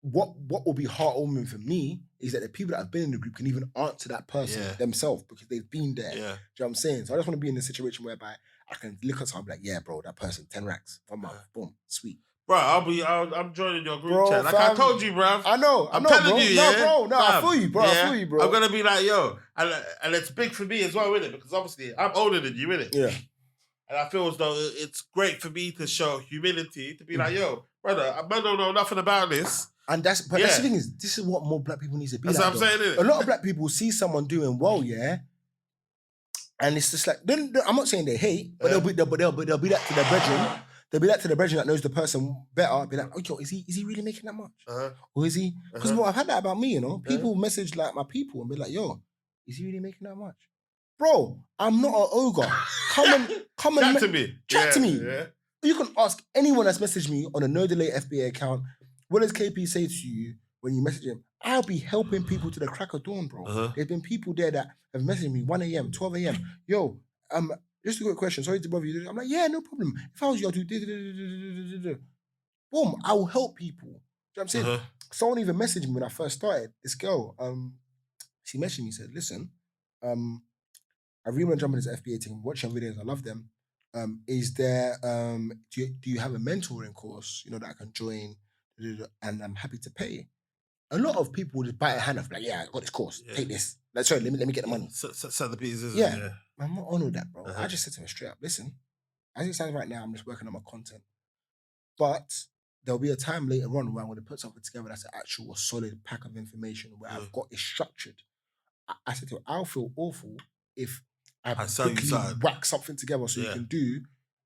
what will be heartwarming for me is that the people that have been in the group can even answer that person themselves because they've been there. Do you know what I'm saying? So I just want to be in a situation whereby I can look at someone and be like, yeah, bro, that person, 10 racks, 1 month, boom, sweet. Bro, I'm joining your group chat. Like I told you, bro. I know, I'm telling bro. you, yeah. No, I feel you, bro. I feel you, bro. I'm gonna be like, yo, and it's big for me as well, innit? Because obviously I'm older than you, innit? Yeah. And I feel as though it's great for me to show humility, to be like, yo, brother, I don't know nothing about this. And that's the thing is, this is what more black people need to be. That's like, what I'm saying, innit? A lot of black people see someone doing well, and it's just like, I'm not saying they hate, but they'll be that to their brethren. They'll be that to the brethren that knows the person better. Be like, oh, yo, is he really making that much? Or is he? Because I've had that about me, you know. People message like my people and be like, yo, is he really making that much? Bro, I'm not an ogre. Come and chat to me. Chat to me. Yeah. You can ask anyone that's messaged me on a No Delay FBA account. What does KP say to you when you message him? I'll be helping people to the crack of dawn, bro. There's been people there that have messaged me 1 a.m., 12 a.m. Yo, just a quick question. Sorry to bother you. I'm like, yeah, no problem. If I was you, I'll do. Boom, I will help people. what I'm saying? Someone even messaged me when I first started. This girl, she messaged me, said, listen, I really want to jump into this FBA thing. Watch your videos, I love them. Is there, do you have a mentoring course, that I can join? And I'm happy to pay. A lot of people just bite a hand off, like, yeah, I got this course, take this. Like, sorry, let me get the money. Set the pieces. Yeah. I'm not on with that, bro. I just said to her straight up, listen, as it stands right now, I'm just working on my content. But there'll be a time later on where I'm going to put something together that's an actual solid pack of information where I've got it structured. I said to her, I'll feel awful if I quickly whack something together so you can do,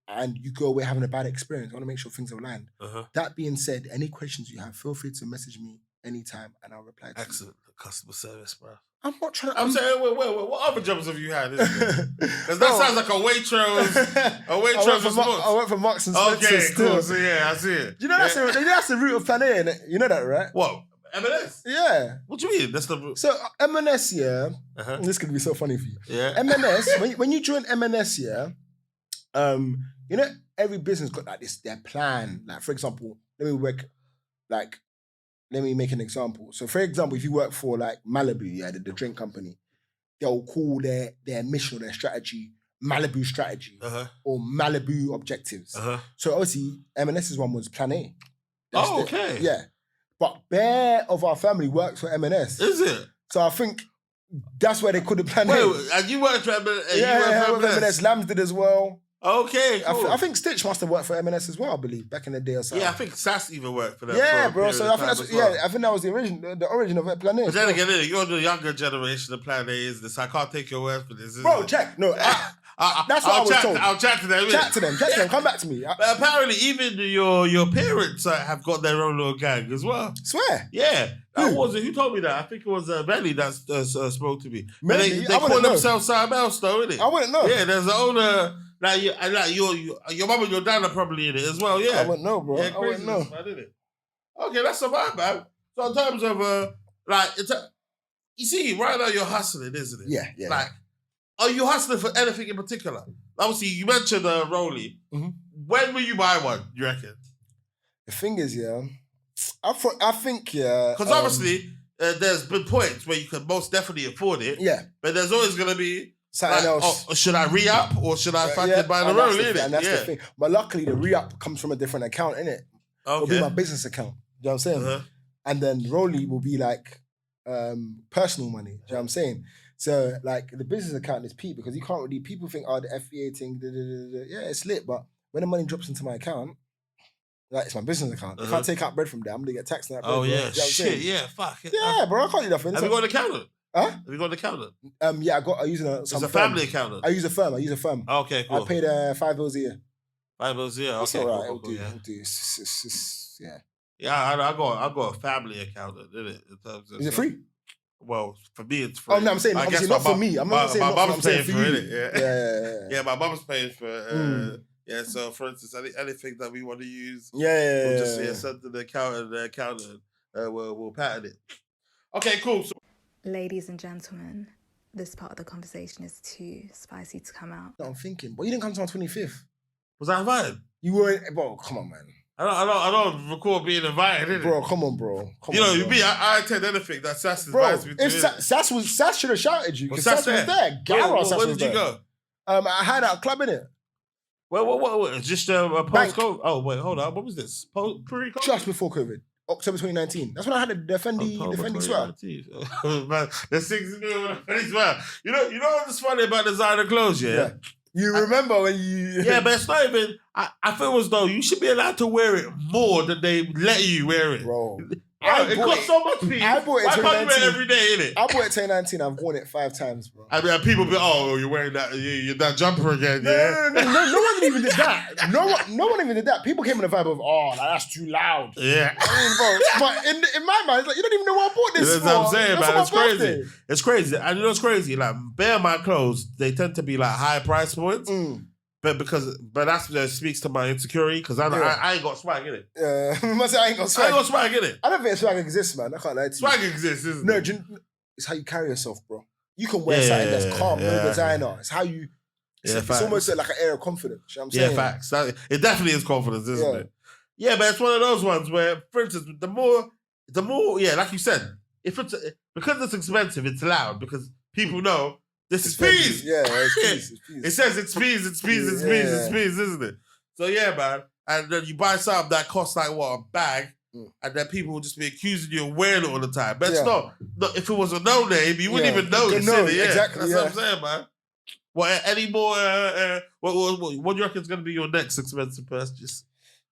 and you go away having a bad experience. I want to make sure things are aligned. That being said, any questions you have, feel free to message me anytime and I'll reply to you. Excellent customer service, bro. I'm not trying to... I'm saying, wait, what other jobs have you had? Because that sounds like a Waitrose. I went for Marks and Spencer. Okay, still. Cool. So yeah, I see it. You know that's the root of Plan A, innit? You know that, right? What? M&S? Yeah. What do you mean? That's the root. So M&S, yeah. This could be so funny for you. Yeah. M&S, when you join M&S, yeah, every business got like their plan. Like, for example, let me make an example. So, for example, if you work for like Malibu, yeah, the drink company, they'll call their mission or their strategy Malibu strategy or Malibu objectives. So obviously, M&S's one was Plan A. Okay. Yeah. But bare of our family works for M&S. Is it? So I think that's where they could have Plan A. Wait, and you worked for M&S? Yeah, I worked for M&S. Lambs did as well. Okay, cool. I think Stitch must have worked for M&S as well, I believe, back in the day or so. Yeah, I think Sass even worked for them. Yeah, bro. So I think I think that was the origin of Plan A. But then again, you're the younger generation of Plan A, isn't this? I can't take your word for this, bro, check. No, that's what I was told. I'll chat to them. Chat to them. Come back to me. But apparently, even your parents have got their own little gang as well. Swear? Yeah. Who told me that? I think it was Benny that spoke to me. Maybe. They call themselves something else, though, innit? I wouldn't know. Yeah, there's the owner... your mum and your dad are probably in it as well, yeah. I wouldn't know, bro. I wouldn't know. Okay, that's so bad, man. So in terms of, you see, right now you're hustling, isn't it? Yeah. Like, are you hustling for anything in particular? Obviously, you mentioned Rolly. When will you buy one, you reckon? The thing is, yeah, I think, yeah. Because obviously, there's been points where you could most definitely afford it. Yeah. But there's always going to be something else. Oh, should I re-up or should I fucking buy the Rolly, innit? And that's the thing. But luckily, the re-up comes from a different account, innit? Okay. It'll be my business account. You know what I'm saying? And then Rolly will be like personal money. You know what I'm saying? So, like, the business account is peak because you can't really... People think, the FBA thing, yeah, it's lit. But when the money drops into my account, like, it's my business account. If I take out bread from there, I'm going to get taxed on that bread. Oh, yeah. You know Shit, yeah, fuck. Yeah, bro, I can't do nothing. Have you got an accountant? Huh? Have you got an accountant? Yeah, I use It's a family accountant. I use a firm. Okay, cool. I paid $5 a year. $5 a year. It's Okay, all right. cool, It'll do. Yeah. Yeah, I got a family accountant, innit? In terms of, is it free? Well, for me, it's free. Oh, no, I'm saying obviously not for me. I'm not saying my mum's paying for it. Yeah. Yeah, my mum's paying for. Yeah, so for instance, anything that we want to use, we'll just send to the accountant. The accountant will pattern it. Okay, cool. So, ladies and gentlemen, this part of the conversation is too spicy to come out. No, I'm thinking, but you didn't come to my 25th. Was I invited? You weren't, bro. Come on, man. I don't recall being invited, innit? Bro, come on, bro. I attend anything that Sass invites me to. If Sass should have shouted you, because Sass was there. Where did you go? I had a club in it. What? Just a postcode? Oh, wait, hold on. What was this? Pre-COVID? Just before COVID. October 2019. That's when I had the Fendi swag. Man, the 6 million Fendi swag. You know what's funny about designer clothes, yeah? You remember when you... Yeah, but it's not even... I feel as though you should be allowed to wear it more than they let you wear it. Bro. It costs so much, people. I bought it Why can't you wear it every day, innit? I bought it 2019. I've worn it 5 times, bro. I mean, people be, you're wearing that, you're that jumper again, yeah? No one even did that. No one even did that. People came in the vibe of, that's too loud. Yeah. I mean, bro, but in my mind, it's like, you don't even know what I bought this for. That's what I'm saying, man. It's crazy. Birthday. It's crazy. And you know what's crazy? Like, bare my clothes, they tend to be like high price points. But that speaks to my insecurity because I ain't got swag in it. I must say I ain't got swag. I ain't got swag in it. I don't think swag exists, man. I can't lie to you. Swag exists, isn't it? No, it's how you carry yourself, bro. You can wear something that's calm, no designer. It's how you. It's almost like an air of confidence. You know what I'm saying? Yeah, facts. It definitely is confidence, isn't it? Yeah, but it's one of those ones where, for instance, the more, yeah, like you said, if it's because it's expensive, it's loud because people know this is peas. Yeah, it's peas. It says it's peas, isn't it? So yeah, man. And then you buy something that costs like what, a bag, and then people will just be accusing you of wearing it all the time. But it's not. If it was a no name, you wouldn't even know it's in it. Yeah, exactly. That's what I'm saying, man. What any more? What do you reckon is going to be your next expensive purchase?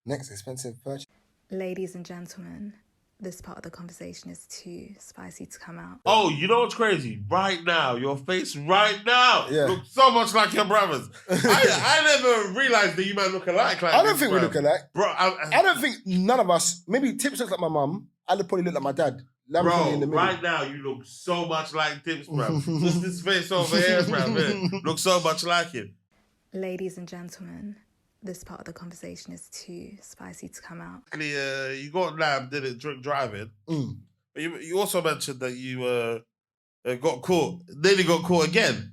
Next expensive purchase. Ladies and gentlemen, this part of the conversation is too spicy to come out. Oh, you know what's crazy? Right now, your face right now looks so much like your brother's. I never realized that you might look alike. I don't think we look alike. Bro, I don't think none of us, maybe Tips looks like my mum. I probably look like my dad. Bro, right now you look so much like Tips, bro. Just this face over here, bro. Looks so much like him. Ladies and gentlemen, this part of the conversation is too spicy to come out. You got nabbed, did it, drink driving. But you also mentioned that you got caught, nearly got caught again.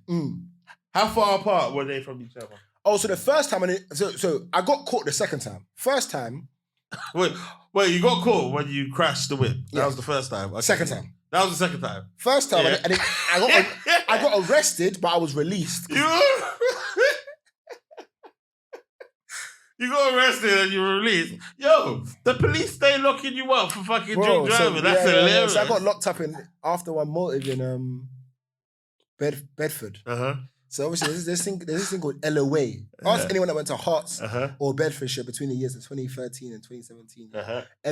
How far apart were they from each other? Oh, so the first time, so I got caught the second time. First time. Wait, you got caught when you crashed the whip. That was the first time. Okay. Second time. That was the second time. First time, I got arrested, but I was released. You got arrested and you were released. Yo, the police stay locking you up for fucking drink driving. That's hilarious. So I got locked up after one motive in Bedford. So obviously there's this thing called LOA. Ask anyone that went to Hearts or Bedfordshire between the years of 2013 and 2017.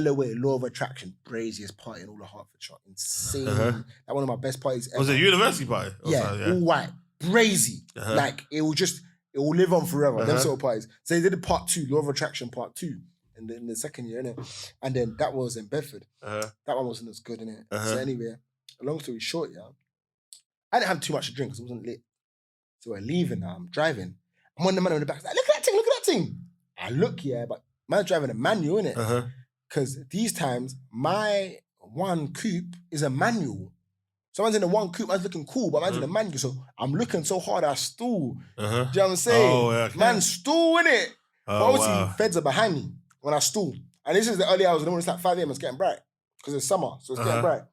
LOA, Law of Attraction, craziest party in all of Hertfordshire. Insane. Like one of my best parties ever. Was it a university party? Yeah, all white. Crazy. Like it will live on forever. Them sort of parties. So they did a part 2, Law of Attraction part 2. And then the second year, innit? And then that was in Bedford. That one wasn't as good, innit? So anyway, long story short, I didn't have too much to drink because it wasn't lit. So we're leaving now, I'm driving. I'm one of the man in the back, like, look at that thing. I look, but man's driving a manual, innit? Because these times, my one coupe is a manual. So man's in the one coupe, man's looking cool, but man's in the manual. So I'm looking so hard, I stall. Do you know what I'm saying? Oh, yeah, okay. Man, stall, innit? But obviously, feds are behind me when I stall. And this is the early hours, and when it's like 5 a.m, it's getting bright. Because it's summer, so it's getting bright.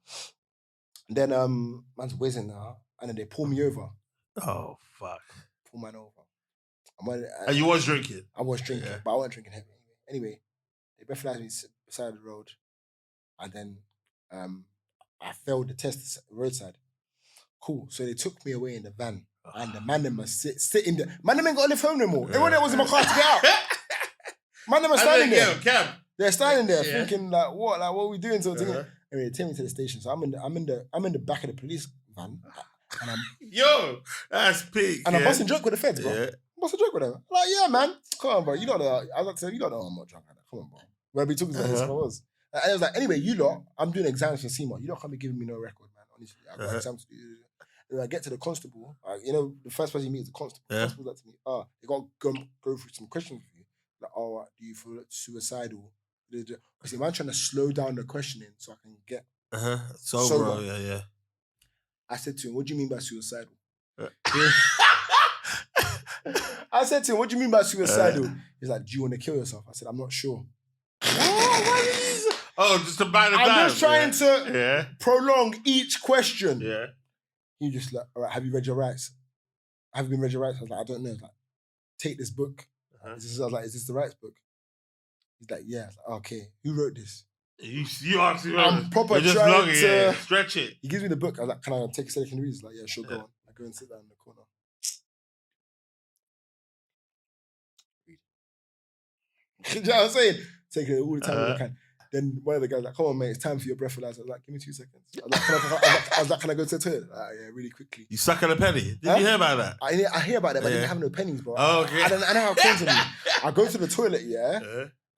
And then man's whizzing now, and then they pull me over. Oh, fuck. Pull man over. And you was drinking? I was drinking, but I wasn't drinking heavy. Anyway, they breathalyzed me beside the road. And then I failed the test roadside. Cool. So they took me away in the van. And the man them must sit in the... Man them ain't got to live home no more. Everyone that was in my car to get out. Man them are standing there. They're standing there thinking like, what are we doing? So anyway, they take me to the station. So I'm in the back of the police van. And yo, that's peak. And I'm busting joke with the feds, bro. I'm busting joke with them. I'm like, yeah, man. Come on, bro. You don't know. I was like, to say, you don't know I'm not drunk. Come on, bro. We'll be talking about this if I was. And I was like, anyway, you lot, I'm doing exams for SEMA. You don't can't be giving me no record, man. Honestly, I've got exams to do. And I get to the constable. The first person you meet is the constable. The constable's like to me, they got to go through some questions with you. Like, do you feel suicidal? Because man trying to slow down the questioning so I can get sober. Yeah. I said to him, what do you mean by suicidal? I said to him, what do you mean by suicidal? He's like, do you want to kill yourself? I said, I'm not sure. Just to buy the time. I'm just trying to prolong each question. Yeah. He just like, all right, have you read your rights? Have you been read your rights? I was like, I don't know. He's like, take this book. I was like, is this the rights book? He's like, yeah. I was like, okay, who wrote this? You actually I'm proper just trying to stretch it. He gives me the book. I was like, can I take a second read? He's like, yeah, sure, go on. I go and sit down in the corner. Read. You know what I'm saying? Take it all the time I can. Then one of the guys like, come on, mate, it's time for your breathalyzer. I was like, give me 2 seconds. I was like, can I go to the toilet? Yeah, really quickly. You suck on a penny? Did you hear about that? I hear about that, but I didn't have no pennies, bro. Oh, okay. I know how it came to me. I go to the toilet,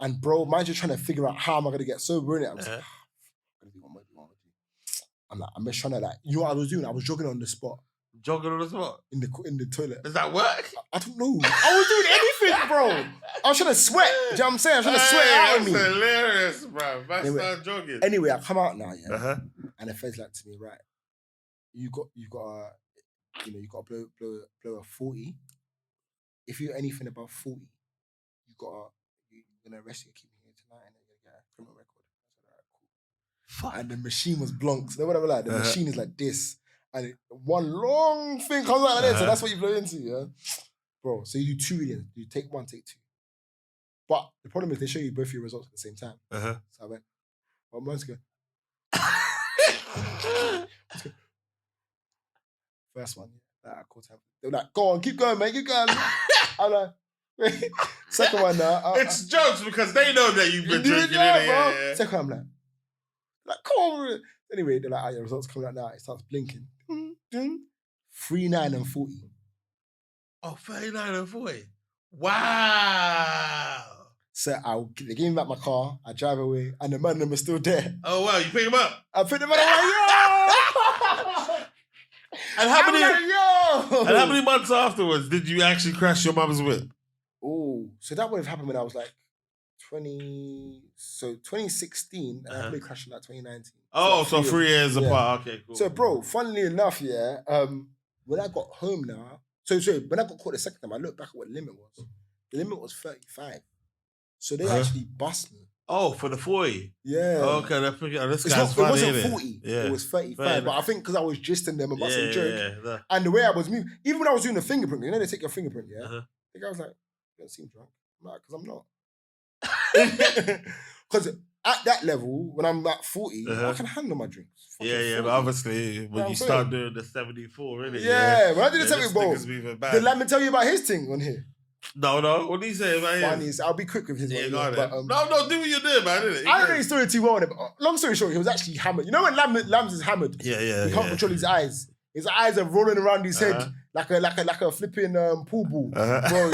and bro, man's just trying to figure out how am I going to get sober in it. I'm just like, I'm just trying to you know what I was doing? I was jogging on the spot. Jogging on the spot? In the toilet. Does that work? I don't know. I was doing anything, bro. I was trying to sweat. Do you know what I'm saying? I was trying to sweat out of me. That's hilarious, bro. Start jogging. Anyway, I come out now, and the feds like to me, right, you got to blow a 40. If you're anything above 40, you're gonna arrest you and keep me here tonight. And the machine was blonks. So whatever, like the machine is like this, and one long thing comes out like this. So that's what you blow into, yeah, bro. So you do 2 readings. You take 1, take 2. But the problem is they show you both your results at the same time. So I went, well, mine's good. First one, I called time. They were like, go on, keep going, mate, keep going. I'm like, second one now. It's jokes because they know that you've been drinking. Yeah. Second one, I'm like, come on. Anyway, they're like, your results coming out now. It starts blinking. 39 and 40. Oh, 39 and 40. Wow. So they gave me back my car. I drive away, and the man them are still there. Oh wow, you picked him up. I picked him up. I'm like, yo. And how many months afterwards did you actually crash your mum's whip? Oh, so that would have happened when I was like 2016, and I probably crashed in like 2019. Oh, so 3 years apart. Okay, cool. So, bro, funnily enough, when I got home now, so when I got caught the second time, I looked back at what the limit was. The limit was 35. So they actually bust me. Oh, for the 40? Yeah. Okay, this guy's funny, it wasn't 40. Yeah. It was 35. But I think because I was gisting them and busting joke. Yeah. And the way I was moving, even when I was doing the fingerprint, you know they take your fingerprint, yeah? The guy was like, you don't seem drunk. I'm like, because I'm not. Because at that level, when I'm at 40, I can handle my drinks. But obviously, when you start doing the 74, really. Yeah, when I did the 74, did Lemon tell you about his thing on here? No. What did he say about Funny, I'll be quick with his one. But, no, do what you did, man. I don't know his story too well. But long story short, he was actually hammered. You know when Lambs is hammered? Yeah. He can't control his eyes. His eyes are rolling around his head like a flipping pool ball. Bro,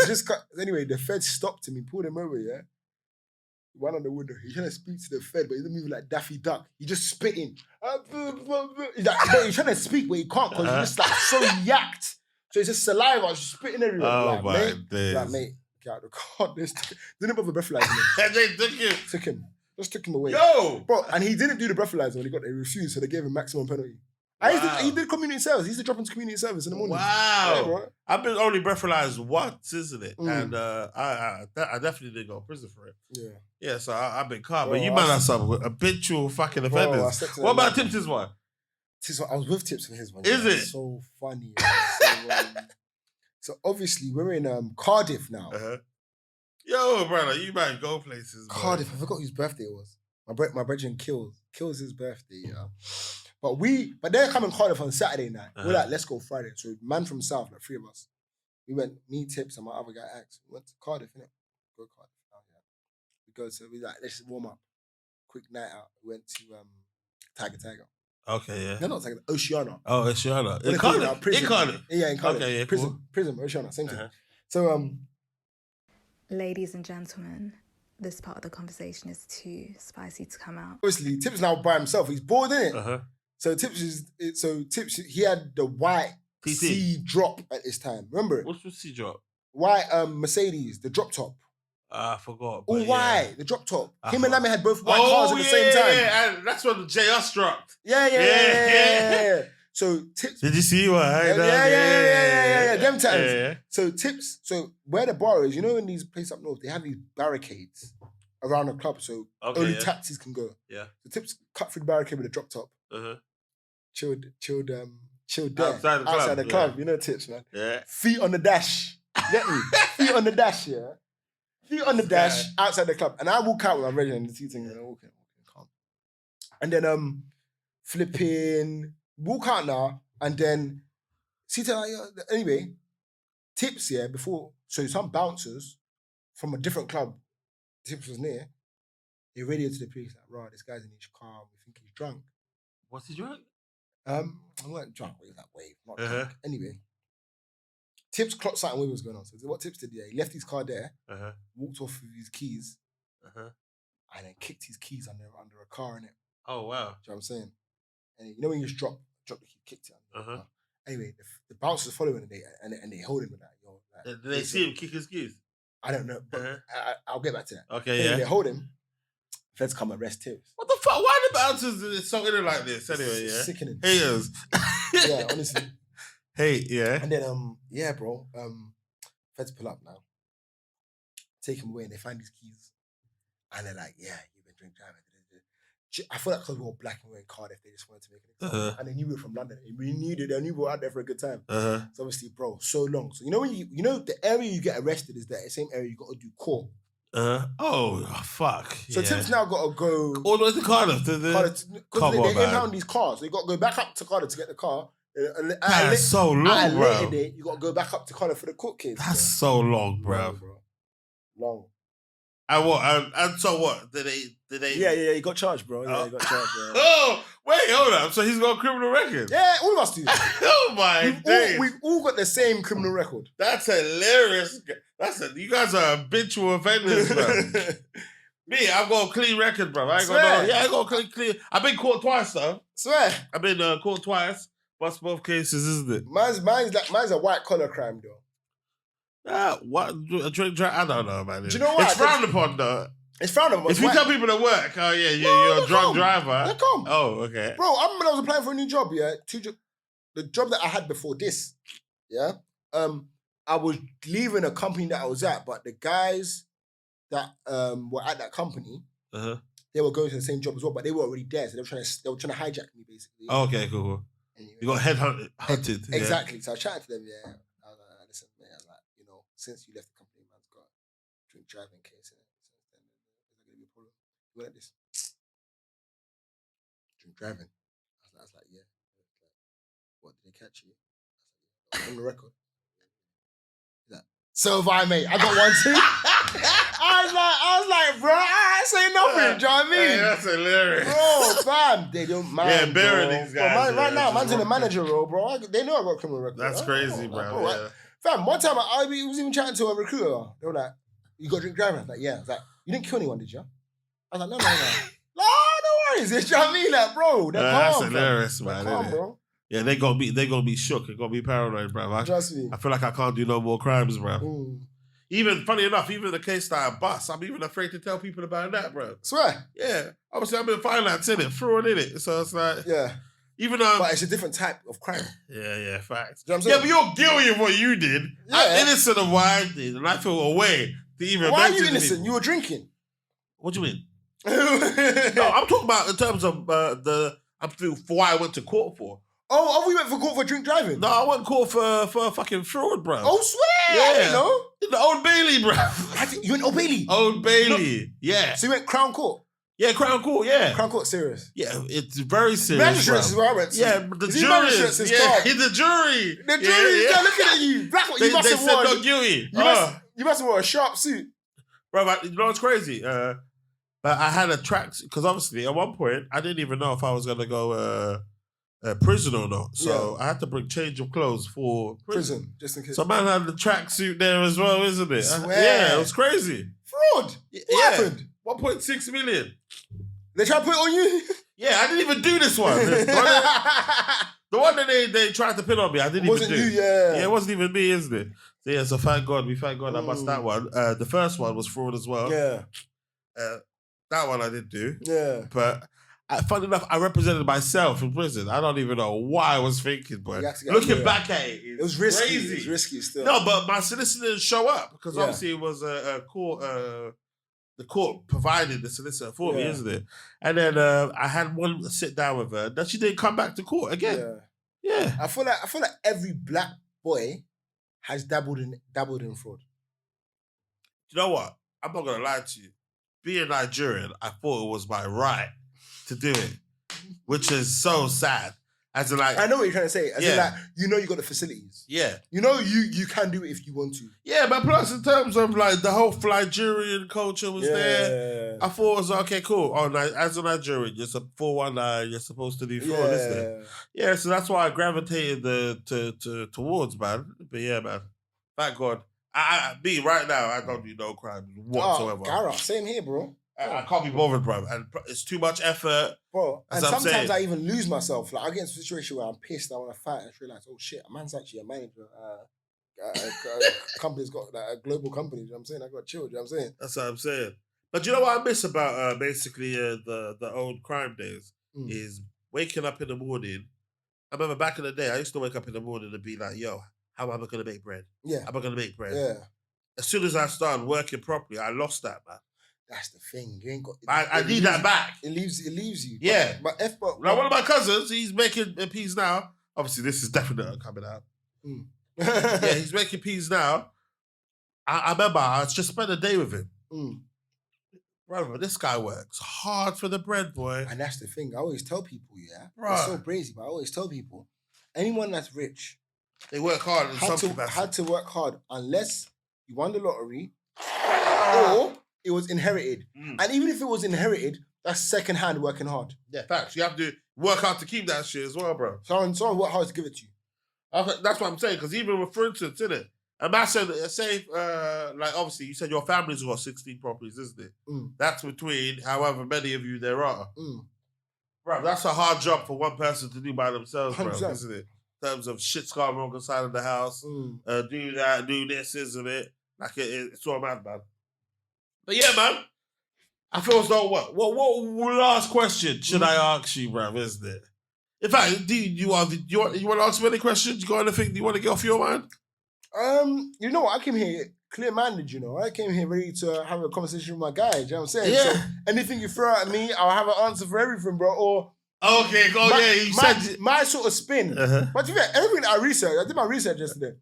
anyway, the Fed stopped him. He pulled him over, yeah? He went on the window. He's trying to speak to the Fed, but he's moving like Daffy Duck. He's just spitting. He's trying to speak, but he can't because he's just like so yacked. So it's just saliva, just spitting everywhere. Oh, my days. Like, mate, get out of the car. Didn't bother breathalyzing him. They took him. Just took him away. Yo! Bro, and he didn't do the breathalyzer when he refused, so they gave him maximum penalty. Wow. He did community service. He used to drop into community service in the morning. Wow. Yeah, bro. I've been only breathalyzed once, isn't it? And I definitely didn't go to prison for it. Yeah. Yeah, so I've been caught. But you man are some habitual fucking offenders. What about Tips' one? I was with Tips for his one. Is it? So funny. So obviously we're in Cardiff now. Yo, brother, you might go places. Cardiff, I forgot whose birthday it was. My brethren kills his birthday, yeah. But they're coming Cardiff on Saturday night. We're like, let's go Friday. So man from South, like 3 of us. We went, me, Tips, and my other guy, Axe. We went to Cardiff, innit? Go Cardiff. Oh, yeah. We go, so we like, let's warm up. Quick night out. We went to Tiger. Okay, yeah. No, not Tiger, Oceana. Oh, Oceana. In Cardiff. In Cardiff? Yeah, in Cardiff. Okay, yeah, Prison, Oceana, same thing. So, ladies and gentlemen, this part of the conversation is too spicy to come out. Obviously, Tips now by himself. He's bored, innit? So Tips, he had the white C drop at this time. Remember it? What's the C drop? White Mercedes, the drop top. I forgot. All white, the drop top. Him and Lammy had both white cars at the same time. Yeah, and that's when the JS dropped. Yeah. So Tips. Did you see what? Yeah. Them times. Yeah. So Tips. So where the bar is, you know, in these places up north, they have these barricades around the club, so only taxis can go. Yeah. So Tips cut through the barricade with a drop top. Chilled there outside the club. You know Tips, man. Yeah. Feet on the dash. Get me? Feet on the dash. Yeah. Feet on the dash outside the club, and I walk out with my brother and the seating, and I walk in, calm. And then flipping, walk out now, and then anyway, Tips before. So some bouncers from a different club, Tips was near. They radioed to the police like, "Right, this guy's in his car. We think he's drunk." Was he drunk? I wasn't drunk. He was that wave, not drunk. Anyway. Tips clocked something what was going on. So what Tips did, he left his car there, walked off with his keys, and then kicked his keys under a car in it. Oh, wow. Do you know what I'm saying? And you know when you just drop the key, kicked it under the car. Anyway, the bouncers following and they hold him with that. Did they see him kick his keys? I don't know, but I'll get back to that. Okay, anyway, they hold him. Feds come arrest Tips. What the fuck? Why the bouncers so in it like this? Anyway, yeah. Sickening. Haters. Yeah, honestly. Hey, yeah. And then, bro, Feds pull up now. Take him away and they find his keys. And they're like, yeah, you've been drink driving. I feel like because we were black and we were in Cardiff, they just wanted to make an example. And they knew we were from London. They knew we were out there for a good time. So obviously, bro, so long. So you know when the area you get arrested is the same area you got to do court. Oh, fuck. So Tim's now got to go all the way to Cardiff. Because they impound these cars. So you got to go back up to Cardiff to get the car. That's so long, at a bro. later date, you got to go back up to Cardiff for the court case. That's so long, bro. Long. And what? And so what? Did they? Yeah. He got charged, bro. Yeah, he got charged. Yeah. Oh, wait, hold up. So he's got a criminal record? Yeah, all of us do. Oh my days. We've all got the same criminal record. That's hilarious. You guys are habitual offenders, bro. Me, I've got a clean record, bro. I got a clean. I've been caught twice, though. Swear. I've been caught twice. Bust both cases, isn't it? Mine's a white collar crime, though. What? A drink drive? I don't know, man. Do you know what? It's frowned upon, though. It's frowned upon. If you tell people at work, oh yeah, you're a drunk driver. They come. Oh, okay. Bro, I remember when I was applying for a new job, yeah. The job that I had before this, yeah. I was leaving a company that I was at, but the guys that were at that company, they were going to the same job as well, but they were already there, so they were trying to hijack me basically. Oh, okay, cool. Anyway, you got hunted. Exactly. Yeah. So I chatted to them, yeah. I was like, listen, man, I was like, since you left the company, man's got a drink driving case in it. So then, is that going to be a problem? You like this? Drink driving. I was like, yeah. What, did they catch you? I was like, yeah. On the record. He's like, so have I, mate. I got one too. I was like, bro, I ain't saying nothing. Do you know what I mean? Hey, that's hilarious. Bro, fam, they don't mind. Yeah, burying these guys. Right now, man's in the manager role, bro. They know I got a criminal record. That's crazy, bro. Yeah. Fam, one time I was even chatting to a recruiter. They were like, you got drink driving? I was like, yeah. I was like, you didn't kill anyone, did you? I was like, no. No worries. You know what I mean? Like, bro, they're calm. That's hilarious, man. Calm, bro. Yeah, they're gonna be shook. They're gonna be paranoid, bro. Trust me. I feel like I can't do no more crimes, bro. Even, funny enough, even the case that I bust, I'm even afraid to tell people about that, bro. Swear? Yeah. Obviously, I'm in finance, innit? Fraud, innit? So it's like... Yeah. Even though... But it's a different type of crime. Yeah, facts. You know what I'm saying? Yeah, but you're guilty of what you did. Yeah. I'm innocent of what I did, and I feel away to even... Why are you innocent? People. You were drinking. What do you mean? No, I'm talking about in terms of for why I went to court for. Oh, we went for court for drink driving? No, I went court for fucking fraud, bro. Oh, swear! Yeah. I didn't know. In the Old Bailey, bro. You went Old Bailey? Old Bailey, yeah. So you went Crown Court? Yeah, Crown Court, yeah. Crown Court, serious? Yeah, it's very serious. Magistrates is where I went to. Yeah, but the jury is the jury. The jury is there looking at you. Black, you must have worn. They said not guilty. You must have worn a sharp suit. Bro, you know what's crazy? But I had a track, because obviously at one point, I didn't even know if I was going to go prison or not. So I had to bring change of clothes for prison. Just in case. So man had the tracksuit there as well, isn't it? Swear. Yeah, it was crazy. Fraud. What happened? 1.6 million. They tried to put it on you? Yeah, I didn't even do this one. The one that they tried to pin on me, I didn't even do. Wasn't you, yeah. Yeah, it wasn't even me, isn't it? So yeah, so thank God I bust that one. The first one was fraud as well. Yeah. That one I did do. Yeah. But funny enough, I represented myself in prison. I don't even know what I was thinking, but looking back at it, it was risky. Crazy. It was risky still. No, but my solicitor didn't show up because obviously it was a court. The court provided the solicitor for me, isn't it? And then I had one sit down with her. Then she didn't come back to court again. Yeah. I feel like every black boy has dabbled in fraud. You know what? I'm not gonna lie to you. Being Nigerian, I thought it was my right to do it, which is so sad. As in, like, I know what you're trying to say. As in, like, you got the facilities. Yeah. You know you can do it if you want to. Yeah, but plus in terms of like the whole Nigerian culture was there. I thought it was okay, cool. Oh, as a Nigerian, you're 419, you're supposed to do fraud, isn't it? Yeah, so that's why I gravitated towards, man. But yeah, man. Thank God. Me right now, I don't do no crime whatsoever. Gara, same here, bro. I can't be bothered, bro. And it's too much effort. Bro, and sometimes I even lose myself. Like, I get into a situation where I'm pissed, I want to fight, and I realize, oh shit, a man's actually a manager. Company's got like, a global company, you know what I'm saying? I got chilled, you know what I'm saying? That's what I'm saying. But you know what I miss about basically the old crime days is waking up in the morning. I remember back in the day, I used to wake up in the morning and be like, yo, how am I going to make bread? Yeah. How am I going to make bread? Yeah. As soon as I started working properly, I lost that, man. That's the thing. You ain't got. I need that back. It leaves you. Yeah. But like one of my cousins, he's making peas now. Obviously, this is definitely coming out. Yeah, he's making peas now. I remember I just spent a day with him. Brother, this guy works hard for the bread, boy. And that's the thing. I always tell people, Right. It's so crazy, but I always tell people, anyone that's rich, they work hard in some capacity. Had to work hard unless you won the lottery or it was inherited. And even if it was inherited, that's second-hand working hard. Yeah, facts. You have to work hard to keep that shit as well, bro. Someone work hard to give it to you. That's what I'm saying. Because even with, for instance, innit? And I said, say, like, obviously, you said your family's got 16 properties, isn't it? That's between however many of you there are. Bro, that's a hard job for one person to do by themselves, bro, 100%. isn't it? In terms of shit's gone wrong inside of the house, do that, do this, isn't it? Like, it's all mad, man. But yeah, man, I feel as though, what last question should I ask you, bro, isn't it? In fact, do you want to ask me any questions? You got anything you want to get off your mind? You know what? I came here clear-minded, you know. I came here ready to have a conversation with my guy, you know what I'm saying? Yeah. So anything you throw at me, I'll have an answer for everything, bro. Or okay, go my sort of spin. But to be fair, everything I researched, I did my research yesterday.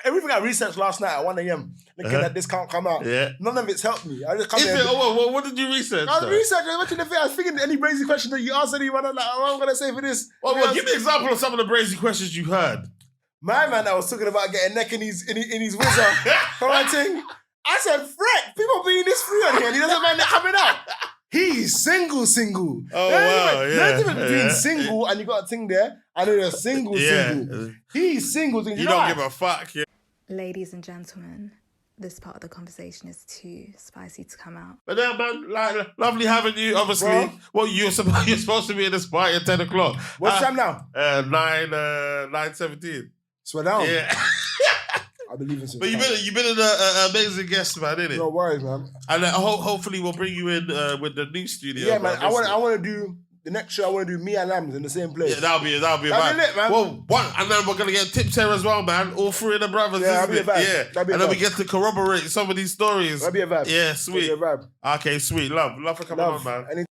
Everything I researched last night at 1 a.m. looking at this can't come out. Yeah. None of it's helped me. I just come here. What did you research? I was researching. I was thinking any brazy question that you ask anyone, I'm like, what am I gonna say for this? Well, give me an example of some of the brazy questions you heard. My man that was talking about getting neck in his whizzer. I said, Freck, people being this free on here and he doesn't mind it coming out. He's single. Oh, wow, yeah. There's a difference between single and you got a thing there and then a single. He's single. You don't give a fuck, yeah. Ladies and gentlemen, this part of the conversation is too spicy to come out. But yeah, man, like, lovely having you, obviously. Bro. Well, you're supposed to be in this party at 10 o'clock. What's time now? 9:17. Swear down. Yeah. I believe in some. But you've been an amazing guest, man, innit? No worries, man. And hopefully we'll bring you in with the new studio. Yeah, man. I want to do the next show. I want to do me and Lambs in the same place. Yeah, that'll be a vibe. Lit, man. Well, and then we're gonna get tips here as well, man. All three of the brothers. Yeah, that'll be a vibe. Yeah, and then we get to corroborate some of these stories. That'll be a vibe. Yeah, sweet. That'll be a vibe. Okay, sweet. Love for coming on, man.